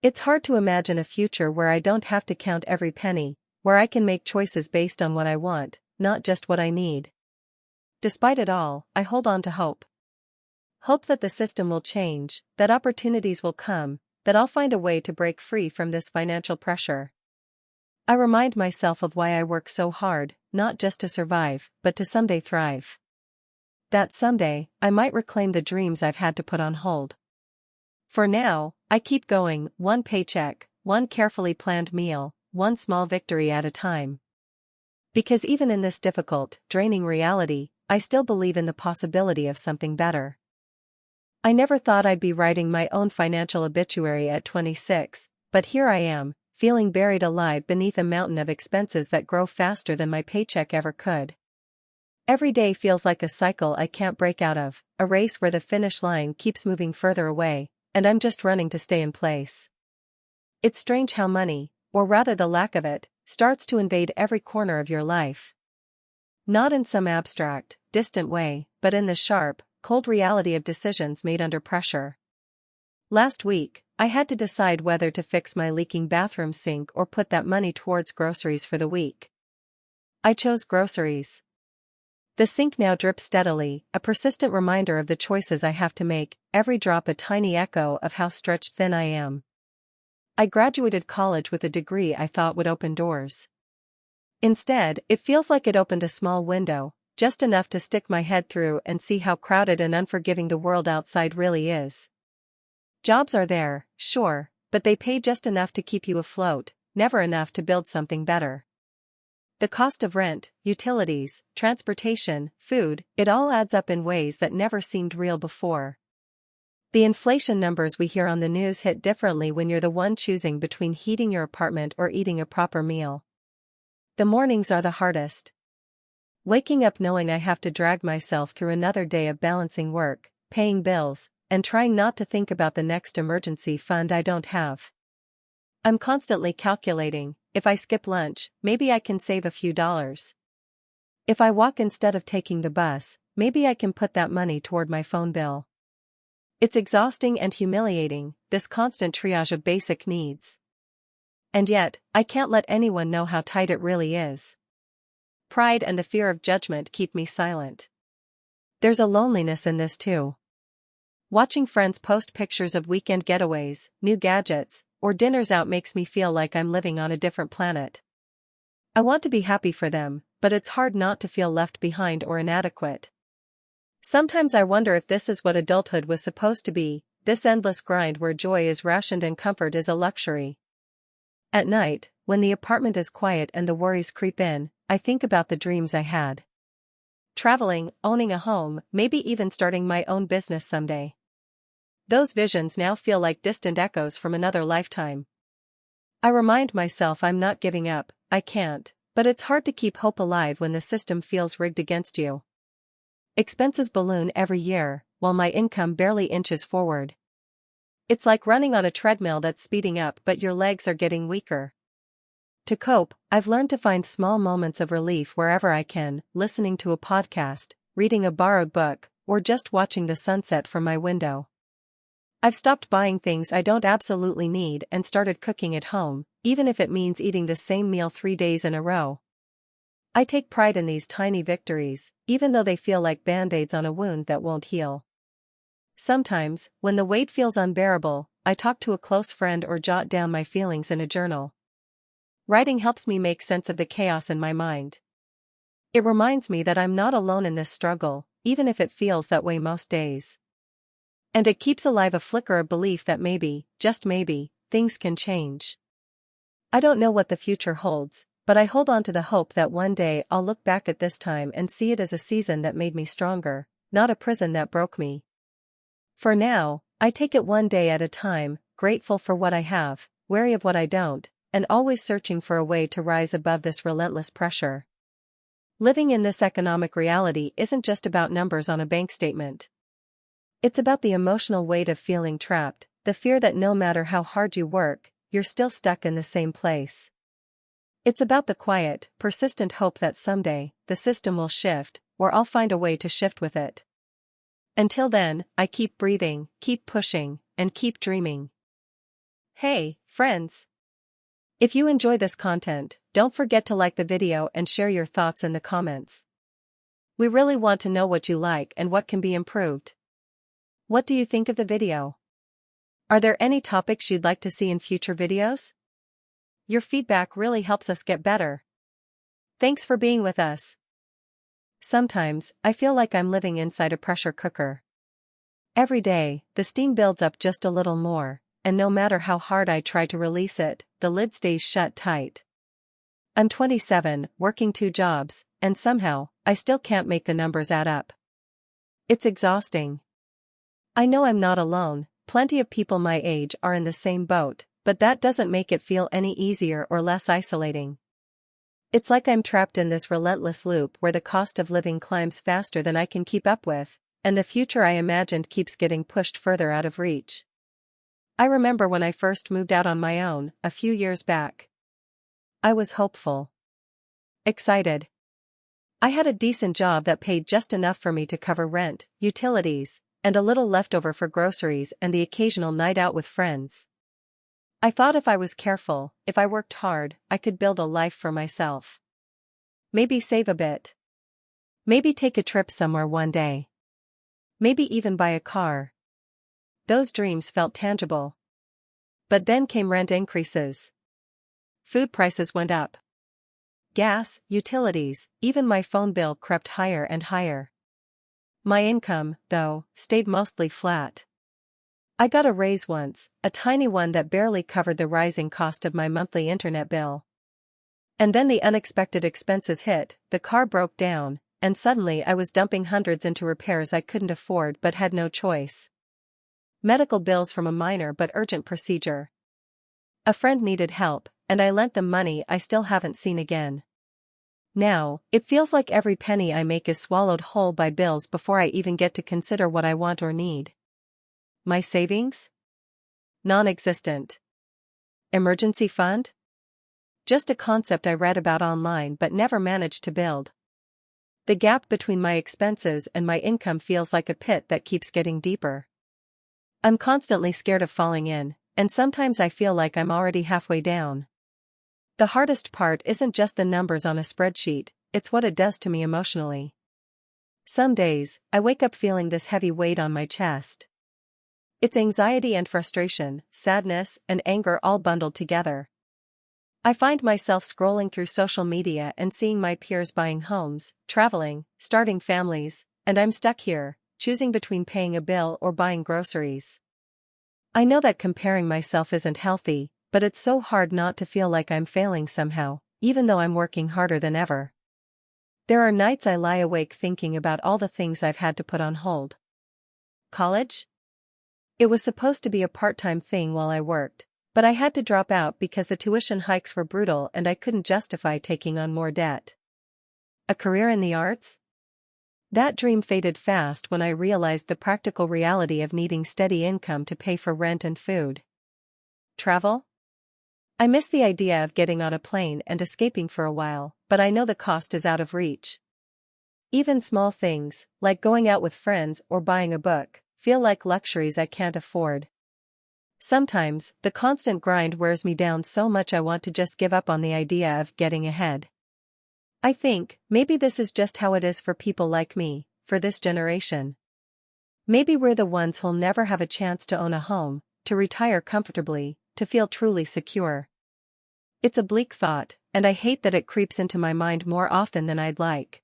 [SPEAKER 1] It's hard to imagine a future where I don't have to count every penny, where I can make choices based on what I want, not just what I need. Despite it all, I hold on to hope. Hope that the system will change, that opportunities will come, that I'll find a way to break free from this financial pressure. I remind myself of why I work so hard, not just to survive, but to someday thrive. That someday, I might reclaim the dreams I've had to put on hold. For now, I keep going, one paycheck, one carefully planned meal, one small victory at a time. Because even in this difficult, draining reality, I still believe in the possibility of something better. I never thought I'd be writing my own financial obituary at 26, but here I am, feeling buried alive beneath a mountain of expenses that grow faster than my paycheck ever could. Every day feels like a cycle I can't break out of, a race where the finish line keeps moving further away, and I'm just running to stay in place. It's strange how money, or rather the lack of it, starts to invade every corner of your life. Not in some abstract, distant way, but in the sharp, cold reality of decisions made under pressure. Last week, I had to decide whether to fix my leaking bathroom sink or put that money towards groceries for the week. I chose groceries. The sink now drips steadily, a persistent reminder of the choices I have to make, every drop a tiny echo of how stretched thin I am. I graduated college with a degree I thought would open doors. Instead, it feels like it opened a small window, just enough to stick my head through and see how crowded and unforgiving the world outside really is. Jobs are there, sure, but they pay just enough to keep you afloat, never enough to build something better. The cost of rent, utilities, transportation, food, it all adds up in ways that never seemed real before. The inflation numbers we hear on the news hit differently when you're the one choosing between heating your apartment or eating a proper meal. The mornings are the hardest. Waking up knowing I have to drag myself through another day of balancing work, paying bills, and trying not to think about the next emergency fund I don't have. I'm constantly calculating, if I skip lunch, maybe I can save a few dollars. If I walk instead of taking the bus, maybe I can put that money toward my phone bill. It's exhausting and humiliating, this constant triage of basic needs. And yet, I can't let anyone know how tight it really is. Pride and the fear of judgment keep me silent. There's a loneliness in this too. Watching friends post pictures of weekend getaways, new gadgets, or dinners out makes me feel like I'm living on a different planet. I want to be happy for them, but it's hard not to feel left behind or inadequate. Sometimes I wonder if this is what adulthood was supposed to be, this endless grind where joy is rationed and comfort is a luxury. At night, when the apartment is quiet and the worries creep in, I think about the dreams I had. Traveling, owning a home, maybe even starting my own business someday. Those visions now feel like distant echoes from another lifetime. I remind myself I'm not giving up, I can't, but it's hard to keep hope alive when the system feels rigged against you. Expenses balloon every year, while my income barely inches forward. It's like running on a treadmill that's speeding up but your legs are getting weaker. To cope, I've learned to find small moments of relief wherever I can, listening to a podcast, reading a borrowed book, or just watching the sunset from my window. I've stopped buying things I don't absolutely need and started cooking at home, even if it means eating the same meal 3 days in a row. I take pride in these tiny victories, even though they feel like band-aids on a wound that won't heal. Sometimes, when the weight feels unbearable, I talk to a close friend or jot down my feelings in a journal. Writing helps me make sense of the chaos in my mind. It reminds me that I'm not alone in this struggle, even if it feels that way most days. And it keeps alive a flicker of belief that maybe, just maybe, things can change. I don't know what the future holds, but I hold on to the hope that one day I'll look back at this time and see it as a season that made me stronger, not a prison that broke me. For now, I take it one day at a time, grateful for what I have, wary of what I don't, and always searching for a way to rise above this relentless pressure. Living in this economic reality isn't just about numbers on a bank statement. It's about the emotional weight of feeling trapped, the fear that no matter how hard you work, you're still stuck in the same place. It's about the quiet, persistent hope that someday, the system will shift, or I'll find a way to shift with it. Until then, I keep breathing, keep pushing, and keep dreaming. Hey, friends! If you enjoy this content, don't forget to like the video and share your thoughts in the comments. We really want to know what you like and what can be improved. What do you think of the video? Are there any topics you'd like to see in future videos? Your feedback really helps us get better. Thanks for being with us. Sometimes, I feel like I'm living inside a pressure cooker. Every day, the steam builds up just a little more, and no matter how hard I try to release it, the lid stays shut tight. I'm 27, working 2 jobs, and somehow, I still can't make the numbers add up. It's exhausting. I know I'm not alone, plenty of people my age are in the same boat, but that doesn't make it feel any easier or less isolating. It's like I'm trapped in this relentless loop where the cost of living climbs faster than I can keep up with, and the future I imagined keeps getting pushed further out of reach. I remember when I first moved out on my own, a few years back. I was hopeful. Excited. I had a decent job that paid just enough for me to cover rent, utilities, and a little leftover for groceries and the occasional night out with friends. I thought if I was careful, if I worked hard, I could build a life for myself. Maybe save a bit. Maybe take a trip somewhere one day. Maybe even buy a car. Those dreams felt tangible. But then came rent increases. Food prices went up. Gas, utilities, even my phone bill crept higher and higher. My income, though, stayed mostly flat. I got a raise once, a tiny one that barely covered the rising cost of my monthly internet bill. And then the unexpected expenses hit, the car broke down, and suddenly I was dumping hundreds into repairs I couldn't afford but had no choice. Medical bills from a minor but urgent procedure. A friend needed help, and I lent them money I still haven't seen again. Now, it feels like every penny I make is swallowed whole by bills before I even get to consider what I want or need. My savings? Non-existent. Emergency fund? Just a concept I read about online but never managed to build. The gap between my expenses and my income feels like a pit that keeps getting deeper. I'm constantly scared of falling in, and sometimes I feel like I'm already halfway down. The hardest part isn't just the numbers on a spreadsheet, it's what it does to me emotionally. Some days, I wake up feeling this heavy weight on my chest. It's anxiety and frustration, sadness and anger all bundled together. I find myself scrolling through social media and seeing my peers buying homes, traveling, starting families, and I'm stuck here, choosing between paying a bill or buying groceries. I know that comparing myself isn't healthy, but it's so hard not to feel like I'm failing somehow, even though I'm working harder than ever. There are nights I lie awake thinking about all the things I've had to put on hold. College? It was supposed to be a part-time thing while I worked, but I had to drop out because the tuition hikes were brutal and I couldn't justify taking on more debt. A career in the arts? That dream faded fast when I realized the practical reality of needing steady income to pay for rent and food. Travel? I miss the idea of getting on a plane and escaping for a while, but I know the cost is out of reach. Even small things, like going out with friends or buying a book, feel like luxuries I can't afford. Sometimes, the constant grind wears me down so much I want to just give up on the idea of getting ahead. I think, maybe this is just how it is for people like me, for this generation. Maybe we're the ones who'll never have a chance to own a home, to retire comfortably, to feel truly secure. It's a bleak thought, and I hate that it creeps into my mind more often than I'd like.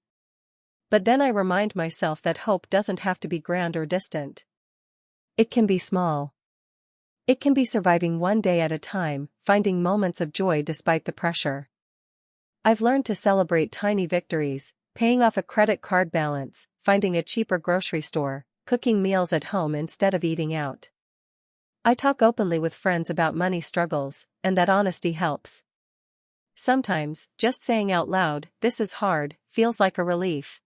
[SPEAKER 1] But then I remind myself that hope doesn't have to be grand or distant. It can be small. It can be surviving one day at a time, finding moments of joy despite the pressure. I've learned to celebrate tiny victories, paying off a credit card balance, finding a cheaper grocery store, cooking meals at home instead of eating out. I talk openly with friends about money struggles, and that honesty helps. Sometimes, just saying out loud, "This is hard," feels like a relief.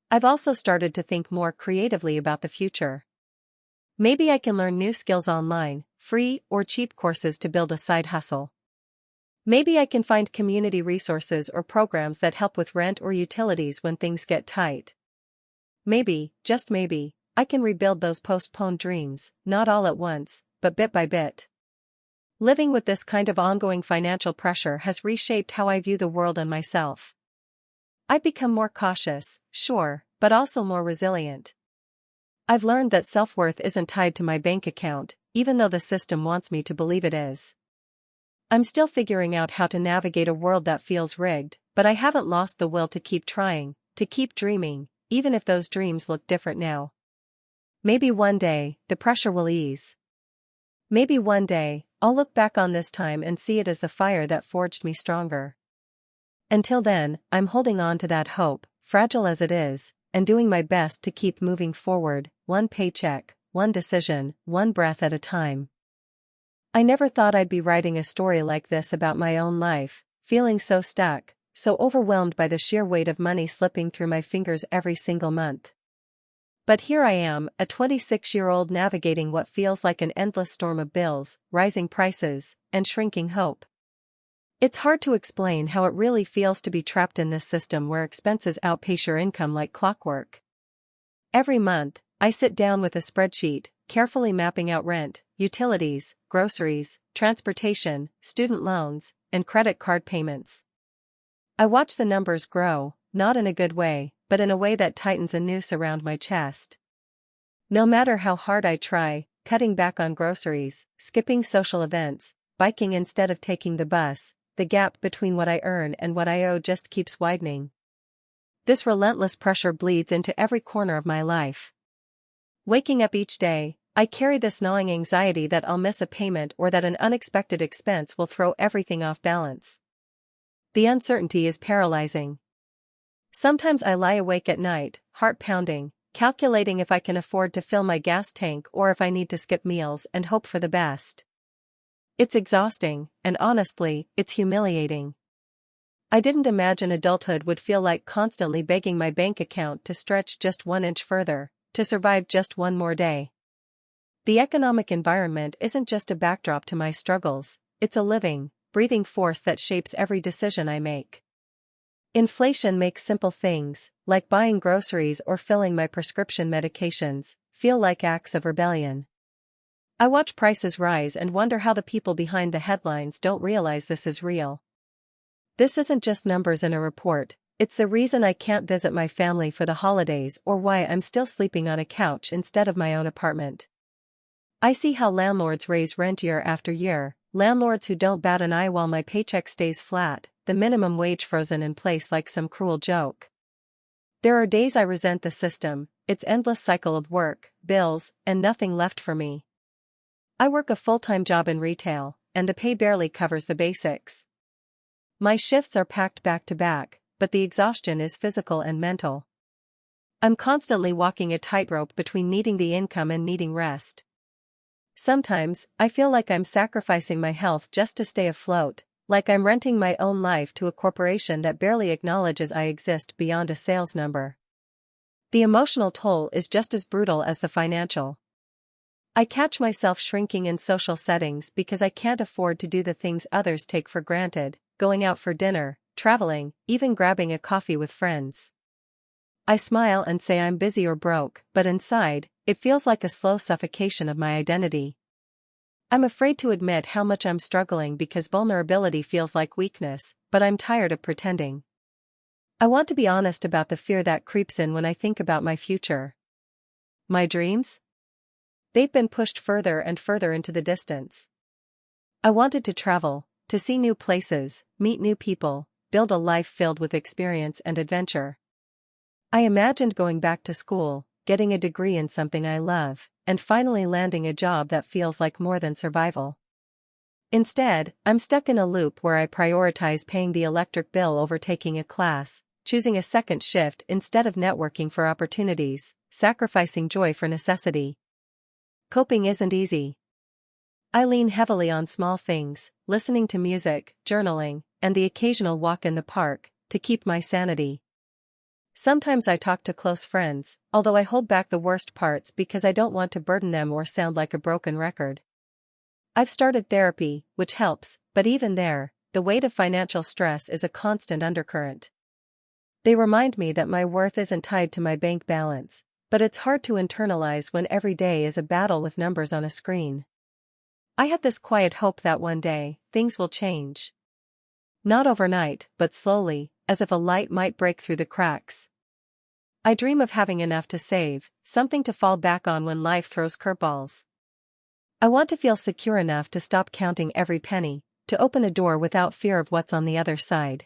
[SPEAKER 1] I've also started to think more creatively about the future. Maybe I can learn new skills online, free or cheap courses to build a side hustle. Maybe I can find community resources or programs that help with rent or utilities when things get tight. Maybe, just maybe, I can rebuild those postponed dreams, not all at once, but bit by bit. Living with this kind of ongoing financial pressure has reshaped how I view the world and myself. I've become more cautious, sure, but also more resilient. I've learned that self-worth isn't tied to my bank account, even though the system wants me to believe it is. I'm still figuring out how to navigate a world that feels rigged, but I haven't lost the will to keep trying, to keep dreaming, even if those dreams look different now. Maybe one day, the pressure will ease. Maybe one day, I'll look back on this time and see it as the fire that forged me stronger. Until then, I'm holding on to that hope, fragile as it is, and doing my best to keep moving forward, one paycheck, one decision, one breath at a time. I never thought I'd be writing a story like this about my own life, feeling so stuck, so overwhelmed by the sheer weight of money slipping through my fingers every single month. But here I am, a 26-year-old navigating what feels like an endless storm of bills, rising prices, and shrinking hope. It's hard to explain how it really feels to be trapped in this system where expenses outpace your income like clockwork. Every month, I sit down with a spreadsheet, carefully mapping out rent, utilities, groceries, transportation, student loans, and credit card payments. I watch the numbers grow, not in a good way, but in a way that tightens a noose around my chest. No matter how hard I try, cutting back on groceries, skipping social events, biking instead of taking the bus, the gap between what I earn and what I owe just keeps widening. This relentless pressure bleeds into every corner of my life. Waking up each day, I carry this gnawing anxiety that I'll miss a payment or that an unexpected expense will throw everything off balance. The uncertainty is paralyzing. Sometimes I lie awake at night, heart pounding, calculating if I can afford to fill my gas tank or if I need to skip meals and hope for the best. It's exhausting, and honestly, it's humiliating. I didn't imagine adulthood would feel like constantly begging my bank account to stretch just 1 inch further, to survive just one more day. The economic environment isn't just a backdrop to my struggles, it's a living, breathing force that shapes every decision I make. Inflation makes simple things, like buying groceries or filling my prescription medications, feel like acts of rebellion. I watch prices rise and wonder how the people behind the headlines don't realize this is real. This isn't just numbers in a report, it's the reason I can't visit my family for the holidays or why I'm still sleeping on a couch instead of my own apartment. I see how landlords raise rent year after year, landlords who don't bat an eye while my paycheck stays flat, the minimum wage frozen in place like some cruel joke. There are days I resent the system, its endless cycle of work, bills, and nothing left for me. I work a full-time job in retail, and the pay barely covers the basics. My shifts are packed back to back, but the exhaustion is physical and mental. I'm constantly walking a tightrope between needing the income and needing rest. Sometimes, I feel like I'm sacrificing my health just to stay afloat, like I'm renting my own life to a corporation that barely acknowledges I exist beyond a sales number. The emotional toll is just as brutal as the financial. I catch myself shrinking in social settings because I can't afford to do the things others take for granted, going out for dinner, traveling, even grabbing a coffee with friends. I smile and say I'm busy or broke, but inside, it feels like a slow suffocation of my identity. I'm afraid to admit how much I'm struggling because vulnerability feels like weakness, but I'm tired of pretending. I want to be honest about the fear that creeps in when I think about my future. My dreams? They've been pushed further and further into the distance. I wanted to travel, to see new places, meet new people, build a life filled with experience and adventure. I imagined going back to school, getting a degree in something I love, and finally landing a job that feels like more than survival. Instead, I'm stuck in a loop where I prioritize paying the electric bill over taking a class, choosing a second shift instead of networking for opportunities, sacrificing joy for necessity. Coping isn't easy. I lean heavily on small things, listening to music, journaling, and the occasional walk in the park, to keep my sanity. Sometimes I talk to close friends, although I hold back the worst parts because I don't want to burden them or sound like a broken record. I've started therapy, which helps, but even there, the weight of financial stress is a constant undercurrent. They remind me that my worth isn't tied to my bank balance, but it's hard to internalize when every day is a battle with numbers on a screen. I had this quiet hope that one day, things will change. Not overnight, but slowly, as if a light might break through the cracks. I dream of having enough to save, something to fall back on when life throws curveballs. I want to feel secure enough to stop counting every penny, to open a door without fear of what's on the other side.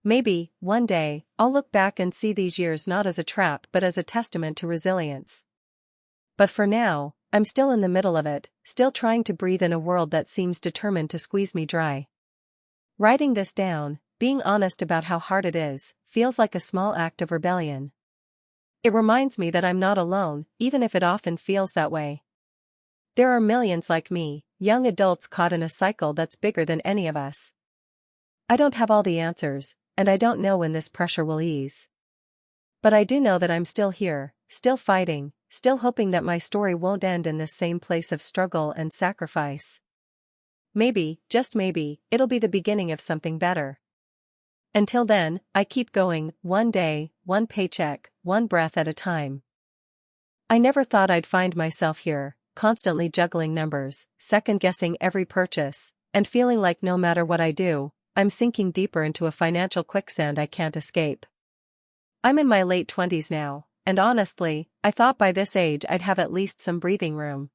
[SPEAKER 1] Maybe, one day, I'll look back and see these years not as a trap but as a testament to resilience. But for now, I'm still in the middle of it, still trying to breathe in a world that seems determined to squeeze me dry. Writing this down, being honest about how hard it is, feels like a small act of rebellion. It reminds me that I'm not alone, even if it often feels that way. There are millions like me, young adults caught in a cycle that's bigger than any of us. I don't have all the answers, and I don't know when this pressure will ease. But I do know that I'm still here, still fighting, still hoping that my story won't end in this same place of struggle and sacrifice. Maybe, just maybe, it'll be the beginning of something better. Until then, I keep going, one day, one paycheck, one breath at a time. I never thought I'd find myself here, constantly juggling numbers, second-guessing every purchase, and feeling like no matter what I do, I'm sinking deeper into a financial quicksand I can't escape. I'm in my late 20s now, and honestly, I thought by this age I'd have at least some breathing room.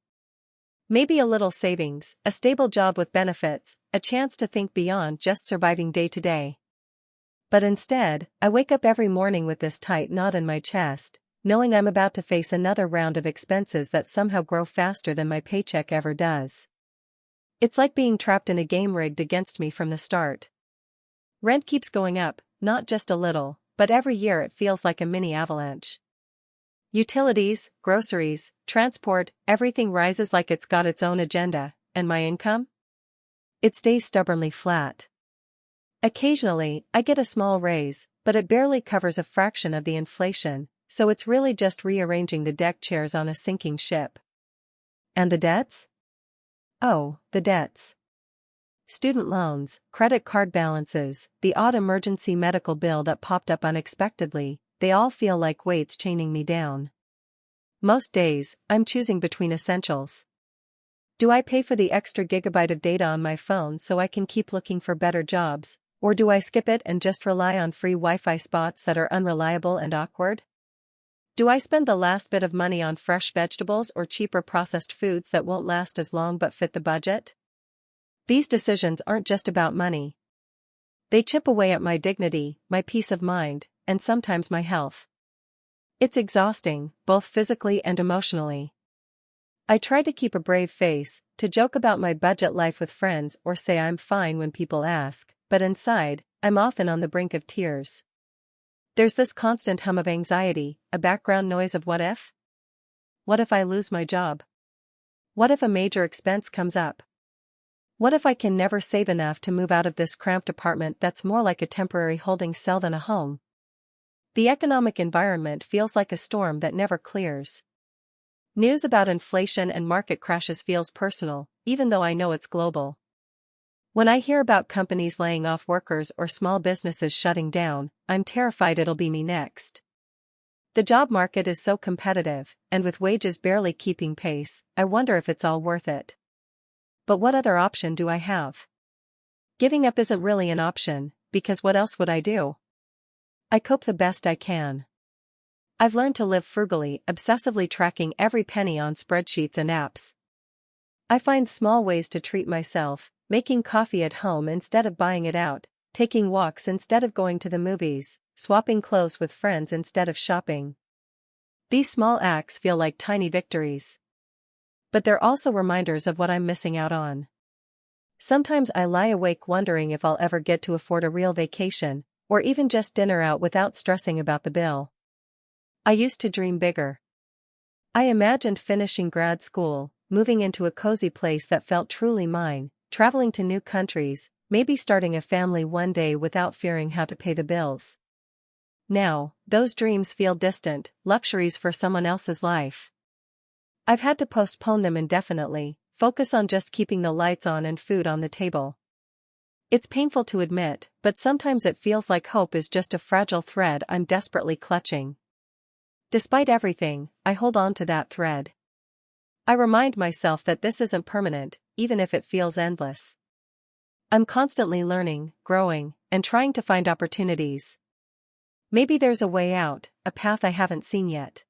[SPEAKER 1] Maybe a little savings, a stable job with benefits, a chance to think beyond just surviving day to day. But instead, I wake up every morning with this tight knot in my chest, knowing I'm about to face another round of expenses that somehow grow faster than my paycheck ever does. It's like being trapped in a game rigged against me from the start. Rent keeps going up, not just a little, but every year it feels like a mini avalanche. Utilities, groceries, transport, everything rises like it's got its own agenda, and my income? It stays stubbornly flat. Occasionally, I get a small raise, but it barely covers a fraction of the inflation, so it's really just rearranging the deck chairs on a sinking ship. And the debts? Oh, the debts. Student loans, credit card balances, the odd emergency medical bill that popped up unexpectedly, they all feel like weights chaining me down. Most days, I'm choosing between essentials. Do I pay for the extra gigabyte of data on my phone so I can keep looking for better jobs, or do I skip it and just rely on free Wi-Fi spots that are unreliable and awkward? Do I spend the last bit of money on fresh vegetables or cheaper processed foods that won't last as long but fit the budget? These decisions aren't just about money. They chip away at my dignity, my peace of mind, and sometimes my health. It's exhausting, both physically and emotionally. I try to keep a brave face, to joke about my budget life with friends or say I'm fine when people ask, but inside, I'm often on the brink of tears. There's this constant hum of anxiety, a background noise of what if? What if I lose my job? What if a major expense comes up? What if I can never save enough to move out of this cramped apartment that's more like a temporary holding cell than a home? The economic environment feels like a storm that never clears. News about inflation and market crashes feels personal, even though I know it's global. When I hear about companies laying off workers or small businesses shutting down, I'm terrified it'll be me next. The job market is so competitive, and with wages barely keeping pace, I wonder if it's all worth it. But what other option do I have? Giving up isn't really an option, because what else would I do? I cope the best I can. I've learned to live frugally, obsessively tracking every penny on spreadsheets and apps. I find small ways to treat myself, making coffee at home instead of buying it out, taking walks instead of going to the movies, swapping clothes with friends instead of shopping. These small acts feel like tiny victories. But they're also reminders of what I'm missing out on. Sometimes I lie awake wondering if I'll ever get to afford a real vacation, or even just dinner out without stressing about the bill. I used to dream bigger. I imagined finishing grad school, moving into a cozy place that felt truly mine, traveling to new countries, maybe starting a family one day without fearing how to pay the bills. Now, those dreams feel distant, luxuries for someone else's life. I've had to postpone them indefinitely, focus on just keeping the lights on and food on the table. It's painful to admit, but sometimes it feels like hope is just a fragile thread I'm desperately clutching. Despite everything, I hold on to that thread. I remind myself that this isn't permanent, even if it feels endless. I'm constantly learning, growing, and trying to find opportunities. Maybe there's a way out, a path I haven't seen yet.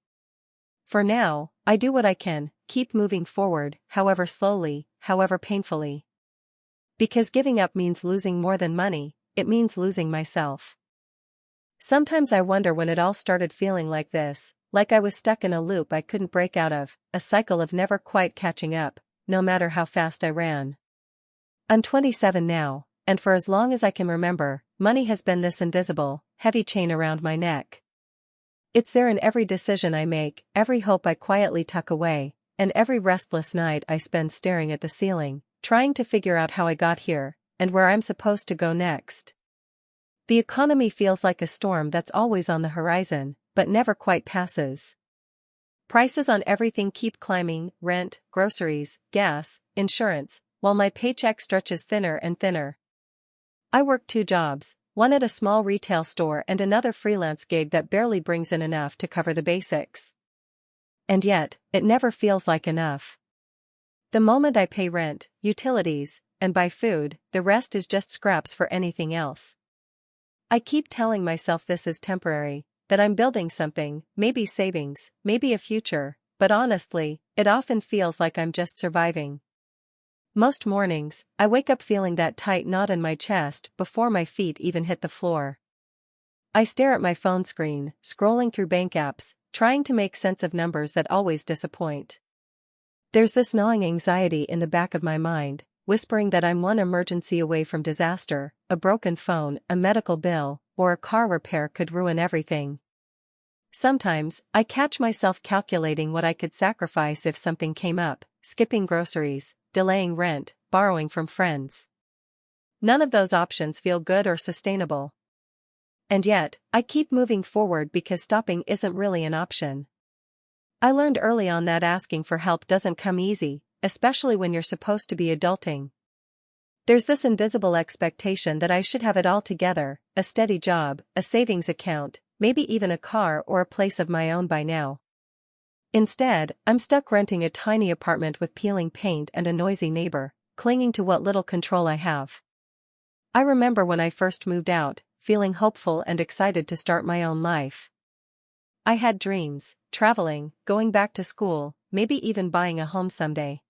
[SPEAKER 1] For now, I do what I can, keep moving forward, however slowly, however painfully. Because giving up means losing more than money, it means losing myself. Sometimes I wonder when it all started feeling like this, like I was stuck in a loop I couldn't break out of, a cycle of never quite catching up, no matter how fast I ran. I'm 27 now, and for as long as I can remember, money has been this invisible, heavy chain around my neck. It's there in every decision I make, every hope I quietly tuck away, and every restless night I spend staring at the ceiling, trying to figure out how I got here, and where I'm supposed to go next. The economy feels like a storm that's always on the horizon, but never quite passes. Prices on everything keep climbing: rent, groceries, gas, insurance, while my paycheck stretches thinner and thinner. I work 2 jobs, one at a small retail store and another freelance gig that barely brings in enough to cover the basics. And yet, it never feels like enough. The moment I pay rent, utilities, and buy food, the rest is just scraps for anything else. I keep telling myself this is temporary, that I'm building something, maybe savings, maybe a future, but honestly, it often feels like I'm just surviving. Most mornings, I wake up feeling that tight knot in my chest before my feet even hit the floor. I stare at my phone screen, scrolling through bank apps, trying to make sense of numbers that always disappoint. There's this gnawing anxiety in the back of my mind, whispering that I'm one emergency away from disaster: a broken phone, a medical bill, or a car repair could ruin everything. Sometimes, I catch myself calculating what I could sacrifice if something came up: skipping groceries, delaying rent, borrowing from friends. None of those options feel good or sustainable. And yet, I keep moving forward because stopping isn't really an option. I learned early on that asking for help doesn't come easy, especially when you're supposed to be adulting. There's this invisible expectation that I should have it all together: a steady job, a savings account, maybe even a car or a place of my own by now. Instead, I'm stuck renting a tiny apartment with peeling paint and a noisy neighbor, clinging to what little control I have. I remember when I first moved out, feeling hopeful and excited to start my own life. I had dreams: traveling, going back to school, maybe even buying a home someday.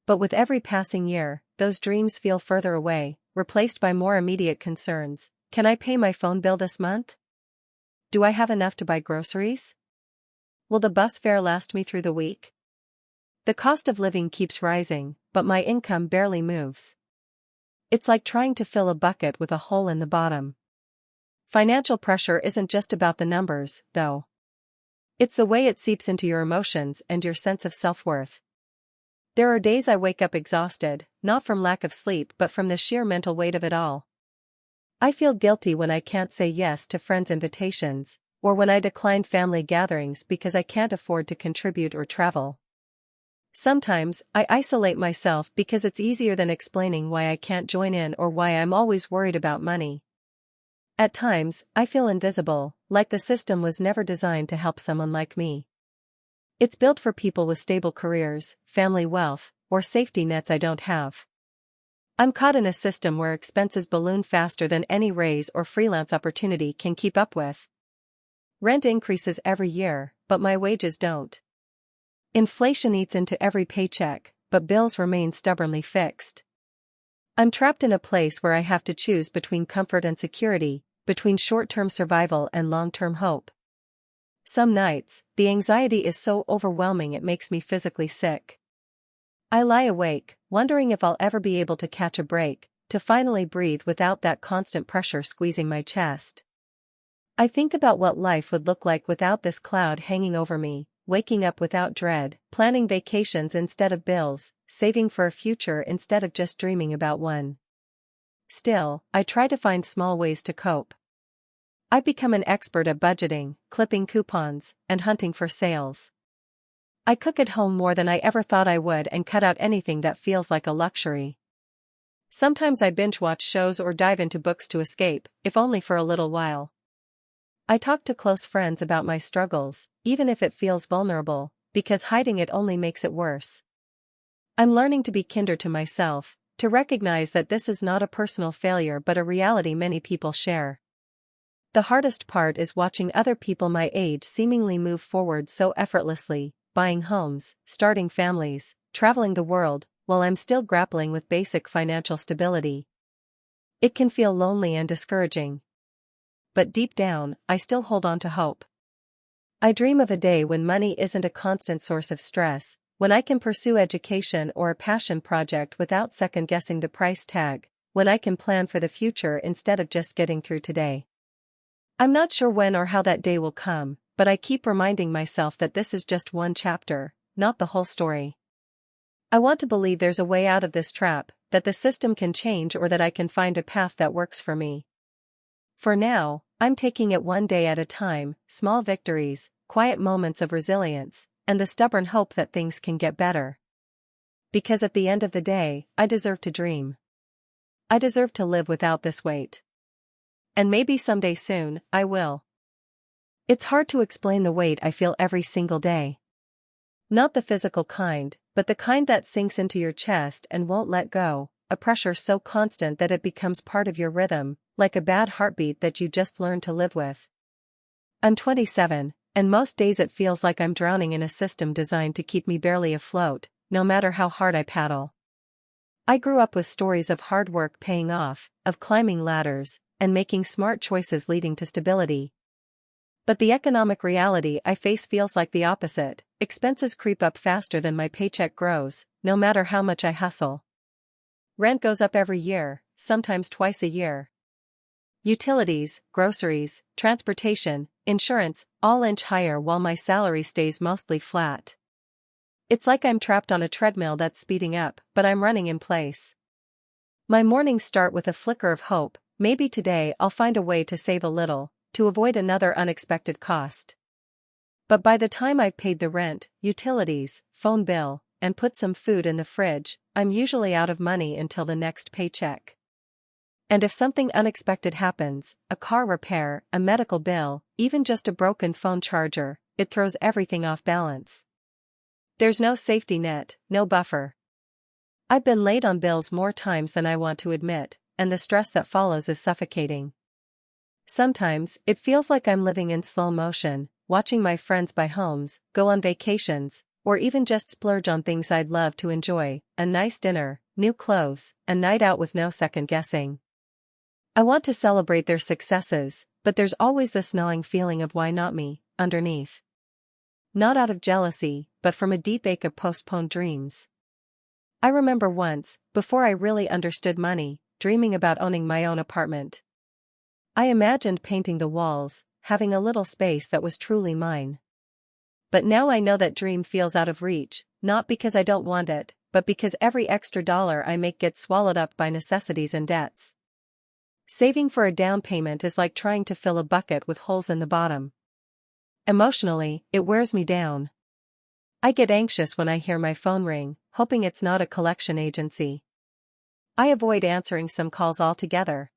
[SPEAKER 1] But with every passing year, those dreams feel further away, replaced by more immediate concerns. Can I pay my phone bill this month? Do I have enough to buy groceries? Will the bus fare last me through the week? The cost of living keeps rising, but my income barely moves. It's like trying to fill a bucket with a hole in the bottom. Financial pressure isn't just about the numbers, though. It's the way it seeps into your emotions and your sense of self-worth. There are days I wake up exhausted, not from lack of sleep but from the sheer mental weight of it all. I feel guilty when I can't say yes to friends' invitations, or when I decline family gatherings because I can't afford to contribute or travel. Sometimes, I isolate myself because it's easier than explaining why I can't join in or why I'm always worried about money. At times, I feel invisible, like the system was never designed to help someone like me. It's built for people with stable careers, family wealth, or safety nets I don't have. I'm caught in a system where expenses balloon faster than any raise or freelance opportunity can keep up with. Rent increases every year, but my wages don't. Inflation eats into every paycheck, but bills remain stubbornly fixed. I'm trapped in a place where I have to choose between comfort and security, between short-term survival and long-term hope. Some nights, the anxiety is so overwhelming it makes me physically sick. I lie awake, wondering if I'll ever be able to catch a break, to finally breathe without that constant pressure squeezing my chest. I think about what life would look like without this cloud hanging over me, waking up without dread, planning vacations instead of bills, saving for a future instead of just dreaming about one. Still, I try to find small ways to cope. I've become an expert at budgeting, clipping coupons, and hunting for sales. I cook at home more than I ever thought I would and cut out anything that feels like a luxury. Sometimes I binge-watch shows or dive into books to escape, if only for a little while. I talk to close friends about my struggles, even if it feels vulnerable, because hiding it only makes it worse. I'm learning to be kinder to myself, to recognize that this is not a personal failure but a reality many people share. The hardest part is watching other people my age seemingly move forward so effortlessly, buying homes, starting families, traveling the world, while I'm still grappling with basic financial stability. It can feel lonely and discouraging. But deep down, I still hold on to hope. I dream of a day when money isn't a constant source of stress, when I can pursue education or a passion project without second-guessing the price tag, when I can plan for the future instead of just getting through today. I'm not sure when or how that day will come, but I keep reminding myself that this is just one chapter, not the whole story. I want to believe there's a way out of this trap, that the system can change or that I can find a path that works for me. For now, I'm taking it one day at a time, small victories, quiet moments of resilience, and the stubborn hope that things can get better. Because at the end of the day, I deserve to dream. I deserve to live without this weight. And maybe someday soon, I will. It's hard to explain the weight I feel every single day. Not the physical kind, but the kind that sinks into your chest and won't let go, a pressure so constant that it becomes part of your rhythm, like a bad heartbeat that you just learned to live with. I'm 27, and most days it feels like I'm drowning in a system designed to keep me barely afloat, no matter how hard I paddle. I grew up with stories of hard work paying off, of climbing ladders, and making smart choices leading to stability. But the economic reality I face feels like the opposite. Expenses creep up faster than my paycheck grows, no matter how much I hustle. Rent goes up every year, sometimes twice a year. Utilities, groceries, transportation, insurance, all inch higher while my salary stays mostly flat. It's like I'm trapped on a treadmill that's speeding up, but I'm running in place. My mornings start with a flicker of hope. Maybe today I'll find a way to save a little, to avoid another unexpected cost. But by the time I've paid the rent, utilities, phone bill, and put some food in the fridge, I'm usually out of money until the next paycheck. And if something unexpected happens, a car repair, a medical bill, even just a broken phone charger, it throws everything off balance. There's no safety net, no buffer. I've been late on bills more times than I want to admit, and the stress that follows is suffocating. Sometimes, it feels like I'm living in slow motion, watching my friends buy homes, go on vacations, or even just splurge on things I'd love to enjoy, a nice dinner, new clothes, a night out with no second guessing. I want to celebrate their successes, but there's always this gnawing feeling of why not me, underneath. Not out of jealousy, but from a deep ache of postponed dreams. I remember once, before I really understood money, dreaming about owning my own apartment. I imagined painting the walls, having a little space that was truly mine. But now I know that dream feels out of reach, not because I don't want it, but because every extra dollar I make gets swallowed up by necessities and debts. Saving for a down payment is like trying to fill a bucket with holes in the bottom. Emotionally, it wears me down. I get anxious when I hear my phone ring, hoping it's not a collection agency. I avoid answering some calls altogether.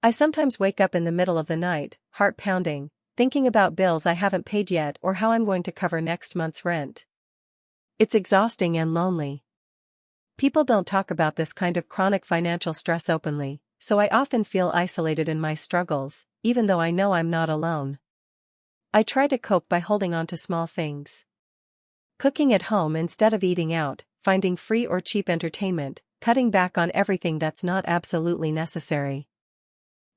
[SPEAKER 1] I sometimes wake up in the middle of the night, heart pounding, thinking about bills I haven't paid yet or how I'm going to cover next month's rent. It's exhausting and lonely. People don't talk about this kind of chronic financial stress openly, so I often feel isolated in my struggles, even though I know I'm not alone. I try to cope by holding on to small things. Cooking at home instead of eating out, finding free or cheap entertainment, cutting back on everything that's not absolutely necessary.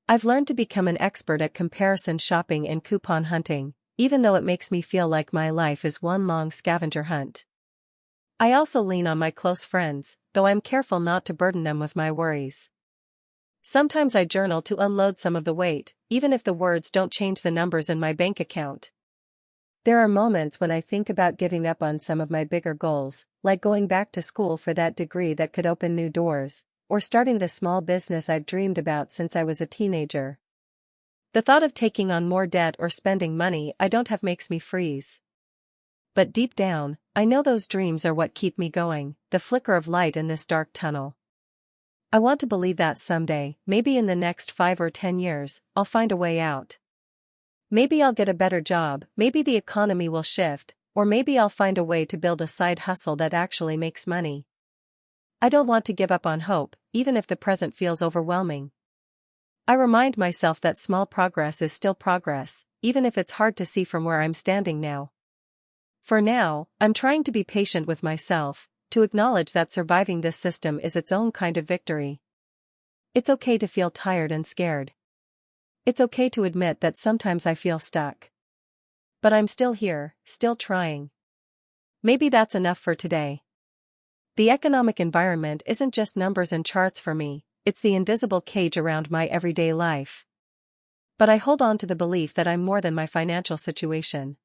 [SPEAKER 1] I've learned to become an expert at comparison shopping and coupon hunting, even though it makes me feel like my life is one long scavenger hunt. I also lean on my close friends, though I'm careful not to burden them with my worries. Sometimes I journal to unload some of the weight, even if the words don't change the numbers in my bank account. There are moments when I think about giving up on some of my bigger goals, like going back to school for that degree that could open new doors, or starting the small business I've dreamed about since I was a teenager. The thought of taking on more debt or spending money I don't have makes me freeze. But deep down, I know those dreams are what keep me going, the flicker of light in this dark tunnel. I want to believe that someday, maybe in the next 5 or 10 years, I'll find a way out. Maybe I'll get a better job, maybe the economy will shift, or maybe I'll find a way to build a side hustle that actually makes money. I don't want to give up on hope, even if the present feels overwhelming. I remind myself that small progress is still progress, even if it's hard to see from where I'm standing now. For now, I'm trying to be patient with myself, to acknowledge that surviving this system is its own kind of victory. It's okay to feel tired and scared. It's okay to admit that sometimes I feel stuck. But I'm still here, still trying. Maybe that's enough for today. The economic environment isn't just numbers and charts for me, it's the invisible cage around my everyday life. But I hold on to the belief that I'm more than my financial situation.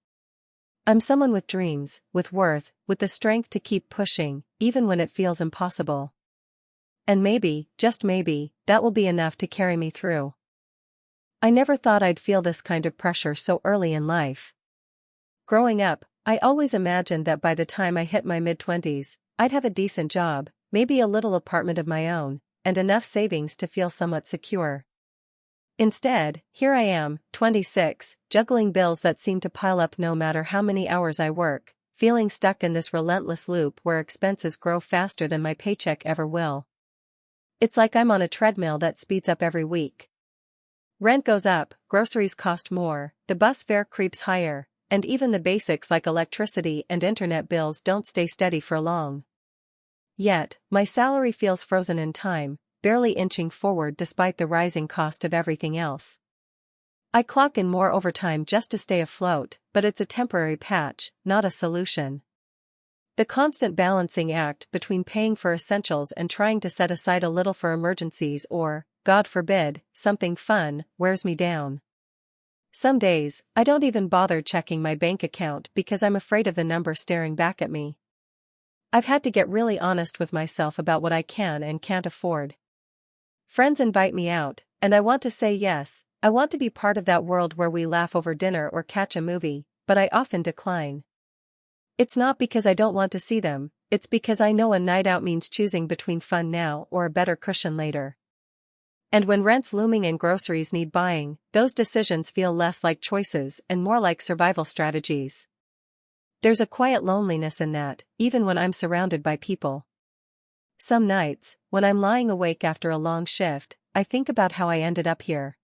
[SPEAKER 1] I'm someone with dreams, with worth, with the strength to keep pushing, even when it feels impossible. And maybe, just maybe, that will be enough to carry me through. I never thought I'd feel this kind of pressure so early in life. Growing up, I always imagined that by the time I hit my mid-20s, I'd have a decent job, maybe a little apartment of my own, and enough savings to feel somewhat secure. Instead, here I am, 26, juggling bills that seem to pile up no matter how many hours I work, feeling stuck in this relentless loop where expenses grow faster than my paycheck ever will. It's like I'm on a treadmill that speeds up every week. Rent goes up, groceries cost more, the bus fare creeps higher, and even the basics like electricity and internet bills don't stay steady for long. Yet, my salary feels frozen in time, barely inching forward despite the rising cost of everything else. I clock in more overtime just to stay afloat, but it's a temporary patch, not a solution. The constant balancing act between paying for essentials and trying to set aside a little for emergencies or, God forbid, something fun, wears me down. Some days, I don't even bother checking my bank account because I'm afraid of the number staring back at me. I've had to get really honest with myself about what I can and can't afford. Friends invite me out, and I want to say yes, I want to be part of that world where we laugh over dinner or catch a movie, but I often decline. It's not because I don't want to see them, it's because I know a night out means choosing between fun now or a better cushion later. And when rent's looming and groceries need buying, those decisions feel less like choices and more like survival strategies. There's a quiet loneliness in that, even when I'm surrounded by people. Some nights, when I'm lying awake after a long shift, I think about how I ended up here.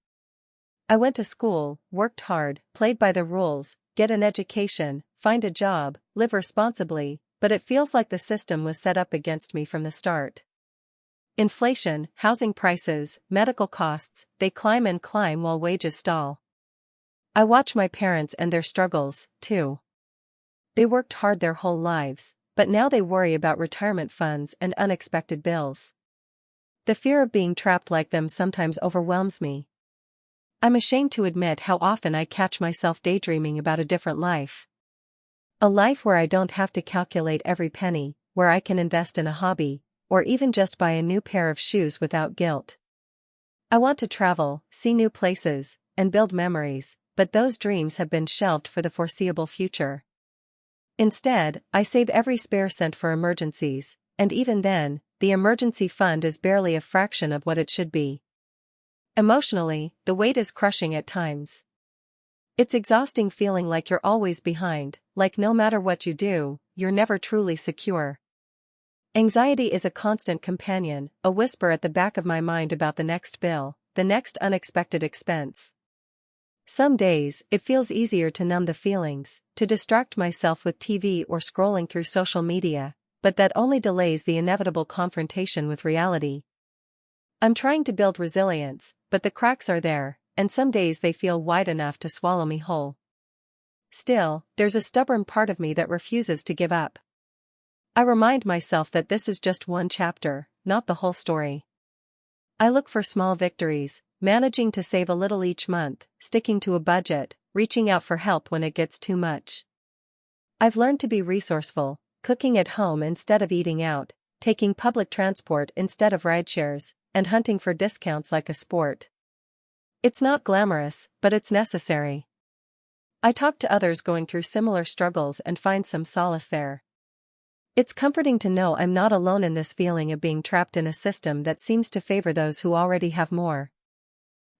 [SPEAKER 1] I went to school, worked hard, played by the rules, get an education, find a job, live responsibly, but it feels like the system was set up against me from the start. Inflation, housing prices, medical costs, they climb and climb while wages stall. I watch my parents and their struggles, too. They worked hard their whole lives, but now they worry about retirement funds and unexpected bills. The fear of being trapped like them sometimes overwhelms me. I'm ashamed to admit how often I catch myself daydreaming about a different life. A life where I don't have to calculate every penny, where I can invest in a hobby, or even just buy a new pair of shoes without guilt. I want to travel, see new places, and build memories, but those dreams have been shelved for the foreseeable future. Instead, I save every spare cent for emergencies, and even then, the emergency fund is barely a fraction of what it should be. Emotionally, the weight is crushing at times. It's exhausting feeling like you're always behind, like no matter what you do, you're never truly secure. Anxiety is a constant companion, a whisper at the back of my mind about the next bill, the next unexpected expense. Some days, it feels easier to numb the feelings, to distract myself with TV or scrolling through social media, but that only delays the inevitable confrontation with reality. I'm trying to build resilience, but the cracks are there, and some days they feel wide enough to swallow me whole. Still, there's a stubborn part of me that refuses to give up. I remind myself that this is just one chapter, not the whole story. I look for small victories, managing to save a little each month, sticking to a budget, reaching out for help when it gets too much. I've learned to be resourceful, cooking at home instead of eating out, taking public transport instead of rideshares, and hunting for discounts like a sport. It's not glamorous, but it's necessary. I talk to others going through similar struggles and find some solace there. It's comforting to know I'm not alone in this feeling of being trapped in a system that seems to favor those who already have more.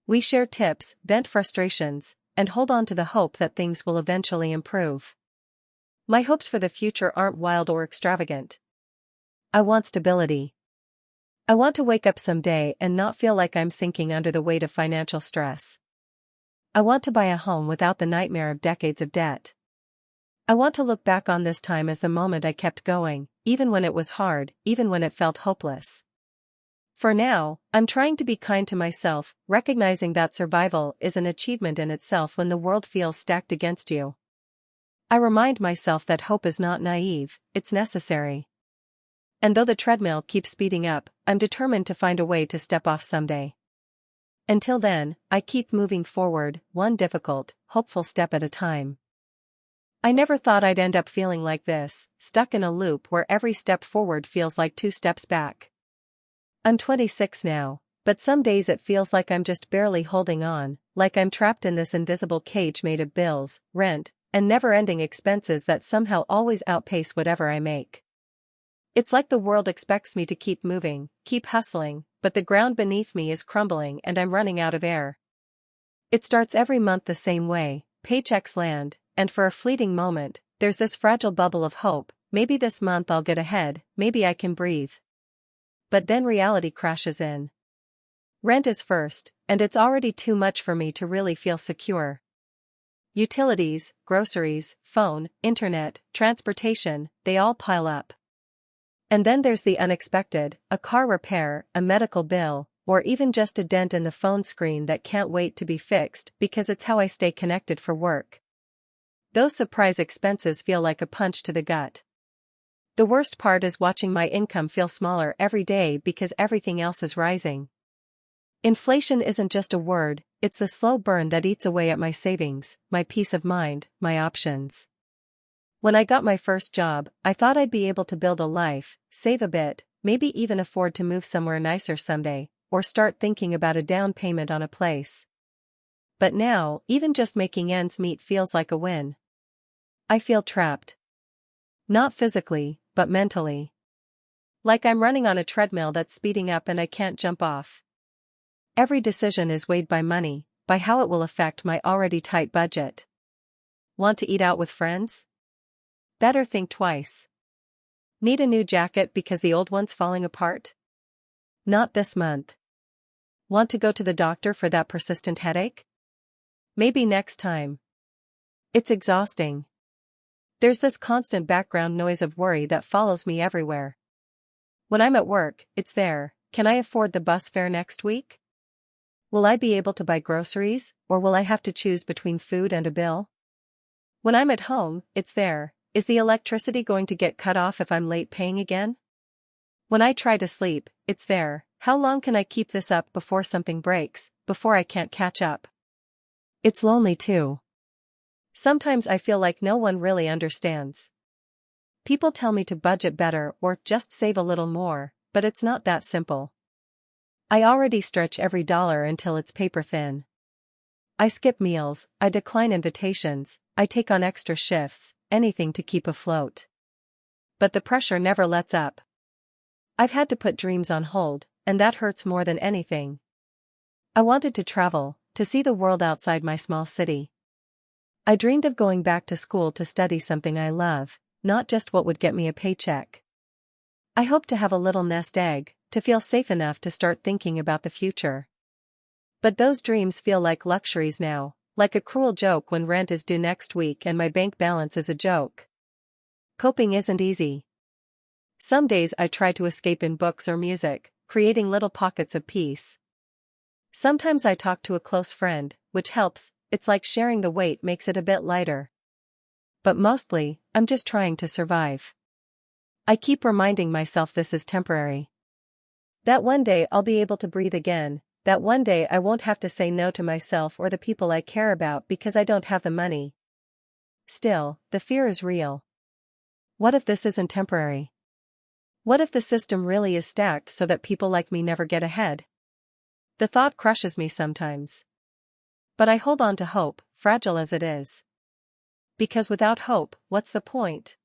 [SPEAKER 1] We share tips, vent frustrations, and hold on to the hope that things will eventually improve. My hopes for the future aren't wild or extravagant. I want stability. I want to wake up someday and not feel like I'm sinking under the weight of financial stress. I want to buy a home without the nightmare of decades of debt. I want to look back on this time as the moment I kept going, even when it was hard, even when it felt hopeless. For now, I'm trying to be kind to myself, recognizing that survival is an achievement in itself when the world feels stacked against you. I remind myself that hope is not naive, it's necessary. And though the treadmill keeps speeding up, I'm determined to find a way to step off someday. Until then, I keep moving forward, one difficult, hopeful step at a time. I never thought I'd end up feeling like this, stuck in a loop where every step forward feels like 2 steps back. I'm 26 now, but some days it feels like I'm just barely holding on, like I'm trapped in this invisible cage made of bills, rent, and never-ending expenses that somehow always outpace whatever I make. It's like the world expects me to keep moving, keep hustling, but the ground beneath me is crumbling and I'm running out of air. It starts every month the same way, paychecks land, and for a fleeting moment, there's this fragile bubble of hope, maybe this month I'll get ahead, maybe I can breathe. But then reality crashes in. Rent is first, and it's already too much for me to really feel secure. Utilities, groceries, phone, internet, transportation, they all pile up. And then there's the unexpected, a car repair, a medical bill, or even just a dent in the phone screen that can't wait to be fixed because it's how I stay connected for work. Those surprise expenses feel like a punch to the gut. The worst part is watching my income feel smaller every day because everything else is rising. Inflation isn't just a word, it's the slow burn that eats away at my savings, my peace of mind, my options. When I got my first job, I thought I'd be able to build a life, save a bit, maybe even afford to move somewhere nicer someday, or start thinking about a down payment on a place. But now, even just making ends meet feels like a win. I feel trapped. Not physically, but mentally. Like I'm running on a treadmill that's speeding up and I can't jump off. Every decision is weighed by money, by how it will affect my already tight budget. Want to eat out with friends? Better think twice. Need a new jacket because the old one's falling apart? Not this month. Want to go to the doctor for that persistent headache? Maybe next time. It's exhausting. There's this constant background noise of worry that follows me everywhere. When I'm at work, it's there. Can I afford the bus fare next week? Will I be able to buy groceries, or will I have to choose between food and a bill? When I'm at home, it's there. Is the electricity going to get cut off if I'm late paying again? When I try to sleep, it's there. How long can I keep this up before something breaks, before I can't catch up? It's lonely too. Sometimes I feel like no one really understands. People tell me to budget better or just save a little more, but it's not that simple. I already stretch every dollar until it's paper thin. I skip meals, I decline invitations, I take on extra shifts, anything to keep afloat. But the pressure never lets up. I've had to put dreams on hold, and that hurts more than anything. I wanted to travel, to see the world outside my small city. I dreamed of going back to school to study something I love, not just what would get me a paycheck. I hoped to have a little nest egg, to feel safe enough to start thinking about the future. But those dreams feel like luxuries now, like a cruel joke when rent is due next week and my bank balance is a joke. Coping isn't easy. Some days I try to escape in books or music, creating little pockets of peace. Sometimes I talk to a close friend, which helps. It's like sharing the weight makes it a bit lighter. But mostly, I'm just trying to survive. I keep reminding myself this is temporary. That one day I'll be able to breathe again, that one day I won't have to say no to myself or the people I care about because I don't have the money. Still, the fear is real. What if this isn't temporary? What if the system really is stacked so that people like me never get ahead? The thought crushes me sometimes. But I hold on to hope, fragile as it is. Because without hope, what's the point?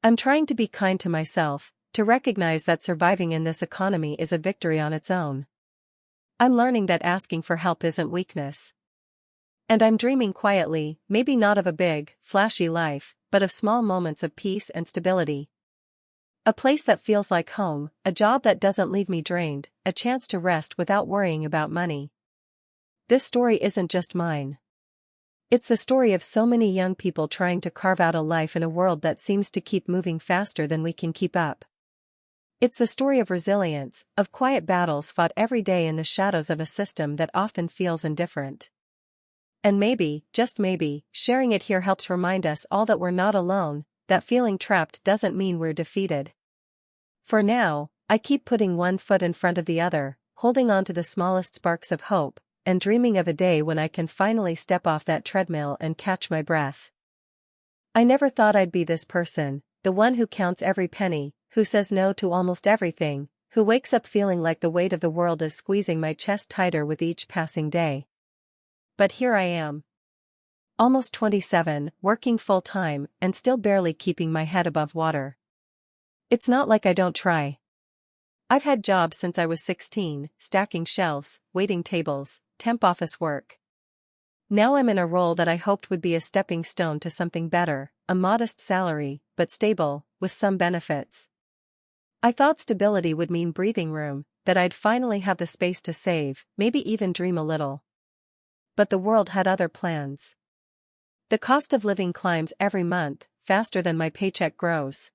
[SPEAKER 1] I'm trying to be kind to myself, to recognize that surviving in this economy is a victory on its own. I'm learning that asking for help isn't weakness. And I'm dreaming quietly, maybe not of a big, flashy life, but of small moments of peace and stability. A place that feels like home, a job that doesn't leave me drained, a chance to rest without worrying about money. This story isn't just mine. It's the story of so many young people trying to carve out a life in a world that seems to keep moving faster than we can keep up. It's the story of resilience, of quiet battles fought every day in the shadows of a system that often feels indifferent. And maybe, just maybe, sharing it here helps remind us all that we're not alone, that feeling trapped doesn't mean we're defeated. For now, I keep putting one foot in front of the other, holding on to the smallest sparks of hope, and dreaming of a day when I can finally step off that treadmill and catch my breath. I never thought I'd be this person, the one who counts every penny, who says no to almost everything, who wakes up feeling like the weight of the world is squeezing my chest tighter with each passing day. But here I am. Almost 27, working full-time, and still barely keeping my head above water. It's not like I don't try. I've had jobs since I was 16, stacking shelves, waiting tables, temp office work. Now I'm in a role that I hoped would be a stepping stone to something better, a modest salary, but stable, with some benefits. I thought stability would mean breathing room, that I'd finally have the space to save, maybe even dream a little. But the world had other plans. The cost of living climbs every month, faster than my paycheck grows.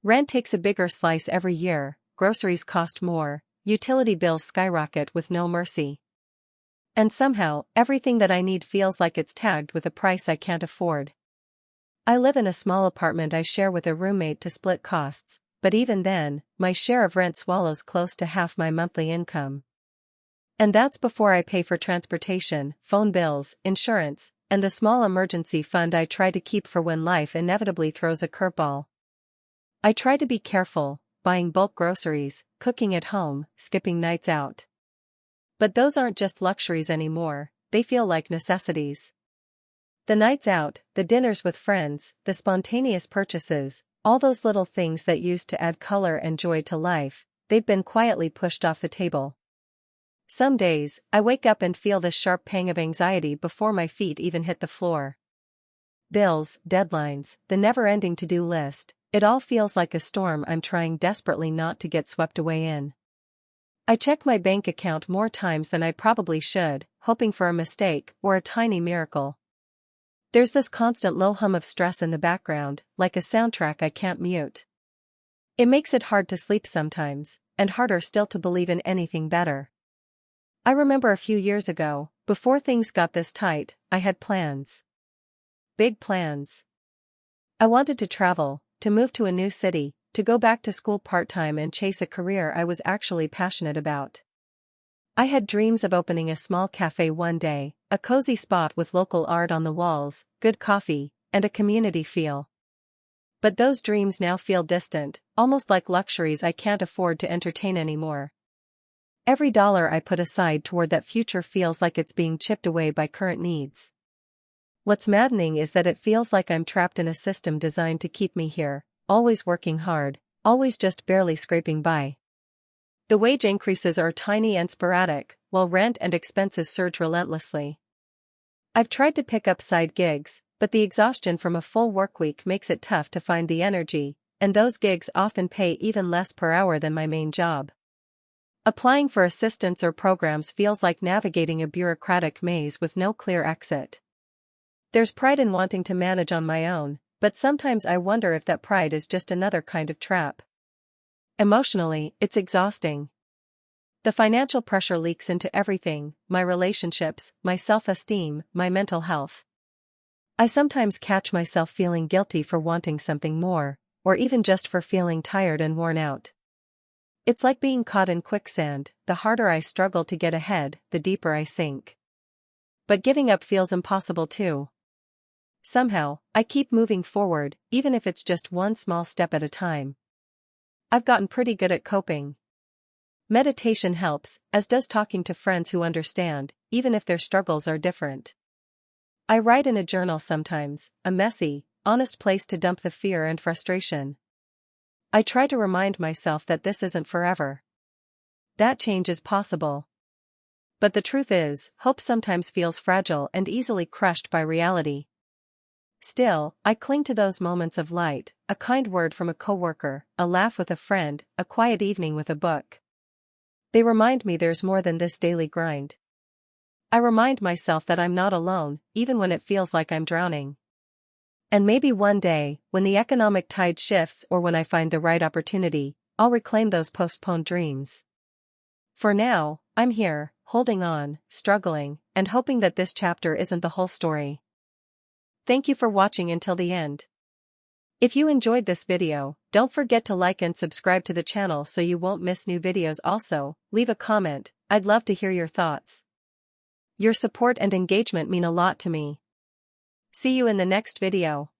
[SPEAKER 1] Rent takes a bigger slice every year, groceries cost more, utility bills skyrocket with no mercy. And somehow, everything that I need feels like it's tagged with a price I can't afford. I live in a small apartment I share with a roommate to split costs, but even then, my share of rent swallows close to half my monthly income. And that's before I pay for transportation, phone bills, insurance, and the small emergency fund I try to keep for when life inevitably throws a curveball. I try to be careful, buying bulk groceries, cooking at home, skipping nights out. But those aren't just luxuries anymore, they feel like necessities. The nights out, the dinners with friends, the spontaneous purchases, all those little things that used to add color and joy to life, they've been quietly pushed off the table. Some days, I wake up and feel this sharp pang of anxiety before my feet even hit the floor. Bills, deadlines, the never-ending to-do list, it all feels like a storm I'm trying desperately not to get swept away in. I check my bank account more times than I probably should, hoping for a mistake or a tiny miracle. There's this constant low hum of stress in the background, like a soundtrack I can't mute. It makes it hard to sleep sometimes, and harder still to believe in anything better. I remember a few years ago, before things got this tight, I had plans. Big plans. I wanted to travel, to move to a new city, to go back to school part-time and chase a career I was actually passionate about. I had dreams of opening a small cafe one day, a cozy spot with local art on the walls, good coffee, and a community feel. But those dreams now feel distant, almost like luxuries I can't afford to entertain anymore. Every dollar I put aside toward that future feels like it's being chipped away by current needs. What's maddening is that it feels like I'm trapped in a system designed to keep me here, always working hard, always just barely scraping by. The wage increases are tiny and sporadic, while rent and expenses surge relentlessly. I've tried to pick up side gigs, but the exhaustion from a full workweek makes it tough to find the energy, and those gigs often pay even less per hour than my main job. Applying for assistance or programs feels like navigating a bureaucratic maze with no clear exit. There's pride in wanting to manage on my own, but sometimes I wonder if that pride is just another kind of trap. Emotionally, it's exhausting. The financial pressure leaks into everything: my relationships, my self-esteem, my mental health. I sometimes catch myself feeling guilty for wanting something more, or even just for feeling tired and worn out. It's like being caught in quicksand: the harder I struggle to get ahead, the deeper I sink. But giving up feels impossible too. Somehow, I keep moving forward, even if it's just one small step at a time. I've gotten pretty good at coping. Meditation helps, as does talking to friends who understand, even if their struggles are different. I write in a journal sometimes, a messy, honest place to dump the fear and frustration. I try to remind myself that this isn't forever. That change is possible. But the truth is, hope sometimes feels fragile and easily crushed by reality. Still, I cling to those moments of light: a kind word from a coworker, a laugh with a friend, a quiet evening with a book. They remind me there's more than this daily grind. I remind myself that I'm not alone, even when it feels like I'm drowning. And maybe one day, when the economic tide shifts or when I find the right opportunity, I'll reclaim those postponed dreams. For now, I'm here, holding on, struggling, and hoping that this chapter isn't the whole story. Thank you for watching until the end. If you enjoyed this video, don't forget to like and subscribe to the channel so you won't miss new videos. Also, leave a comment, I'd love to hear your thoughts. Your support and engagement mean a lot to me. See you in the next video.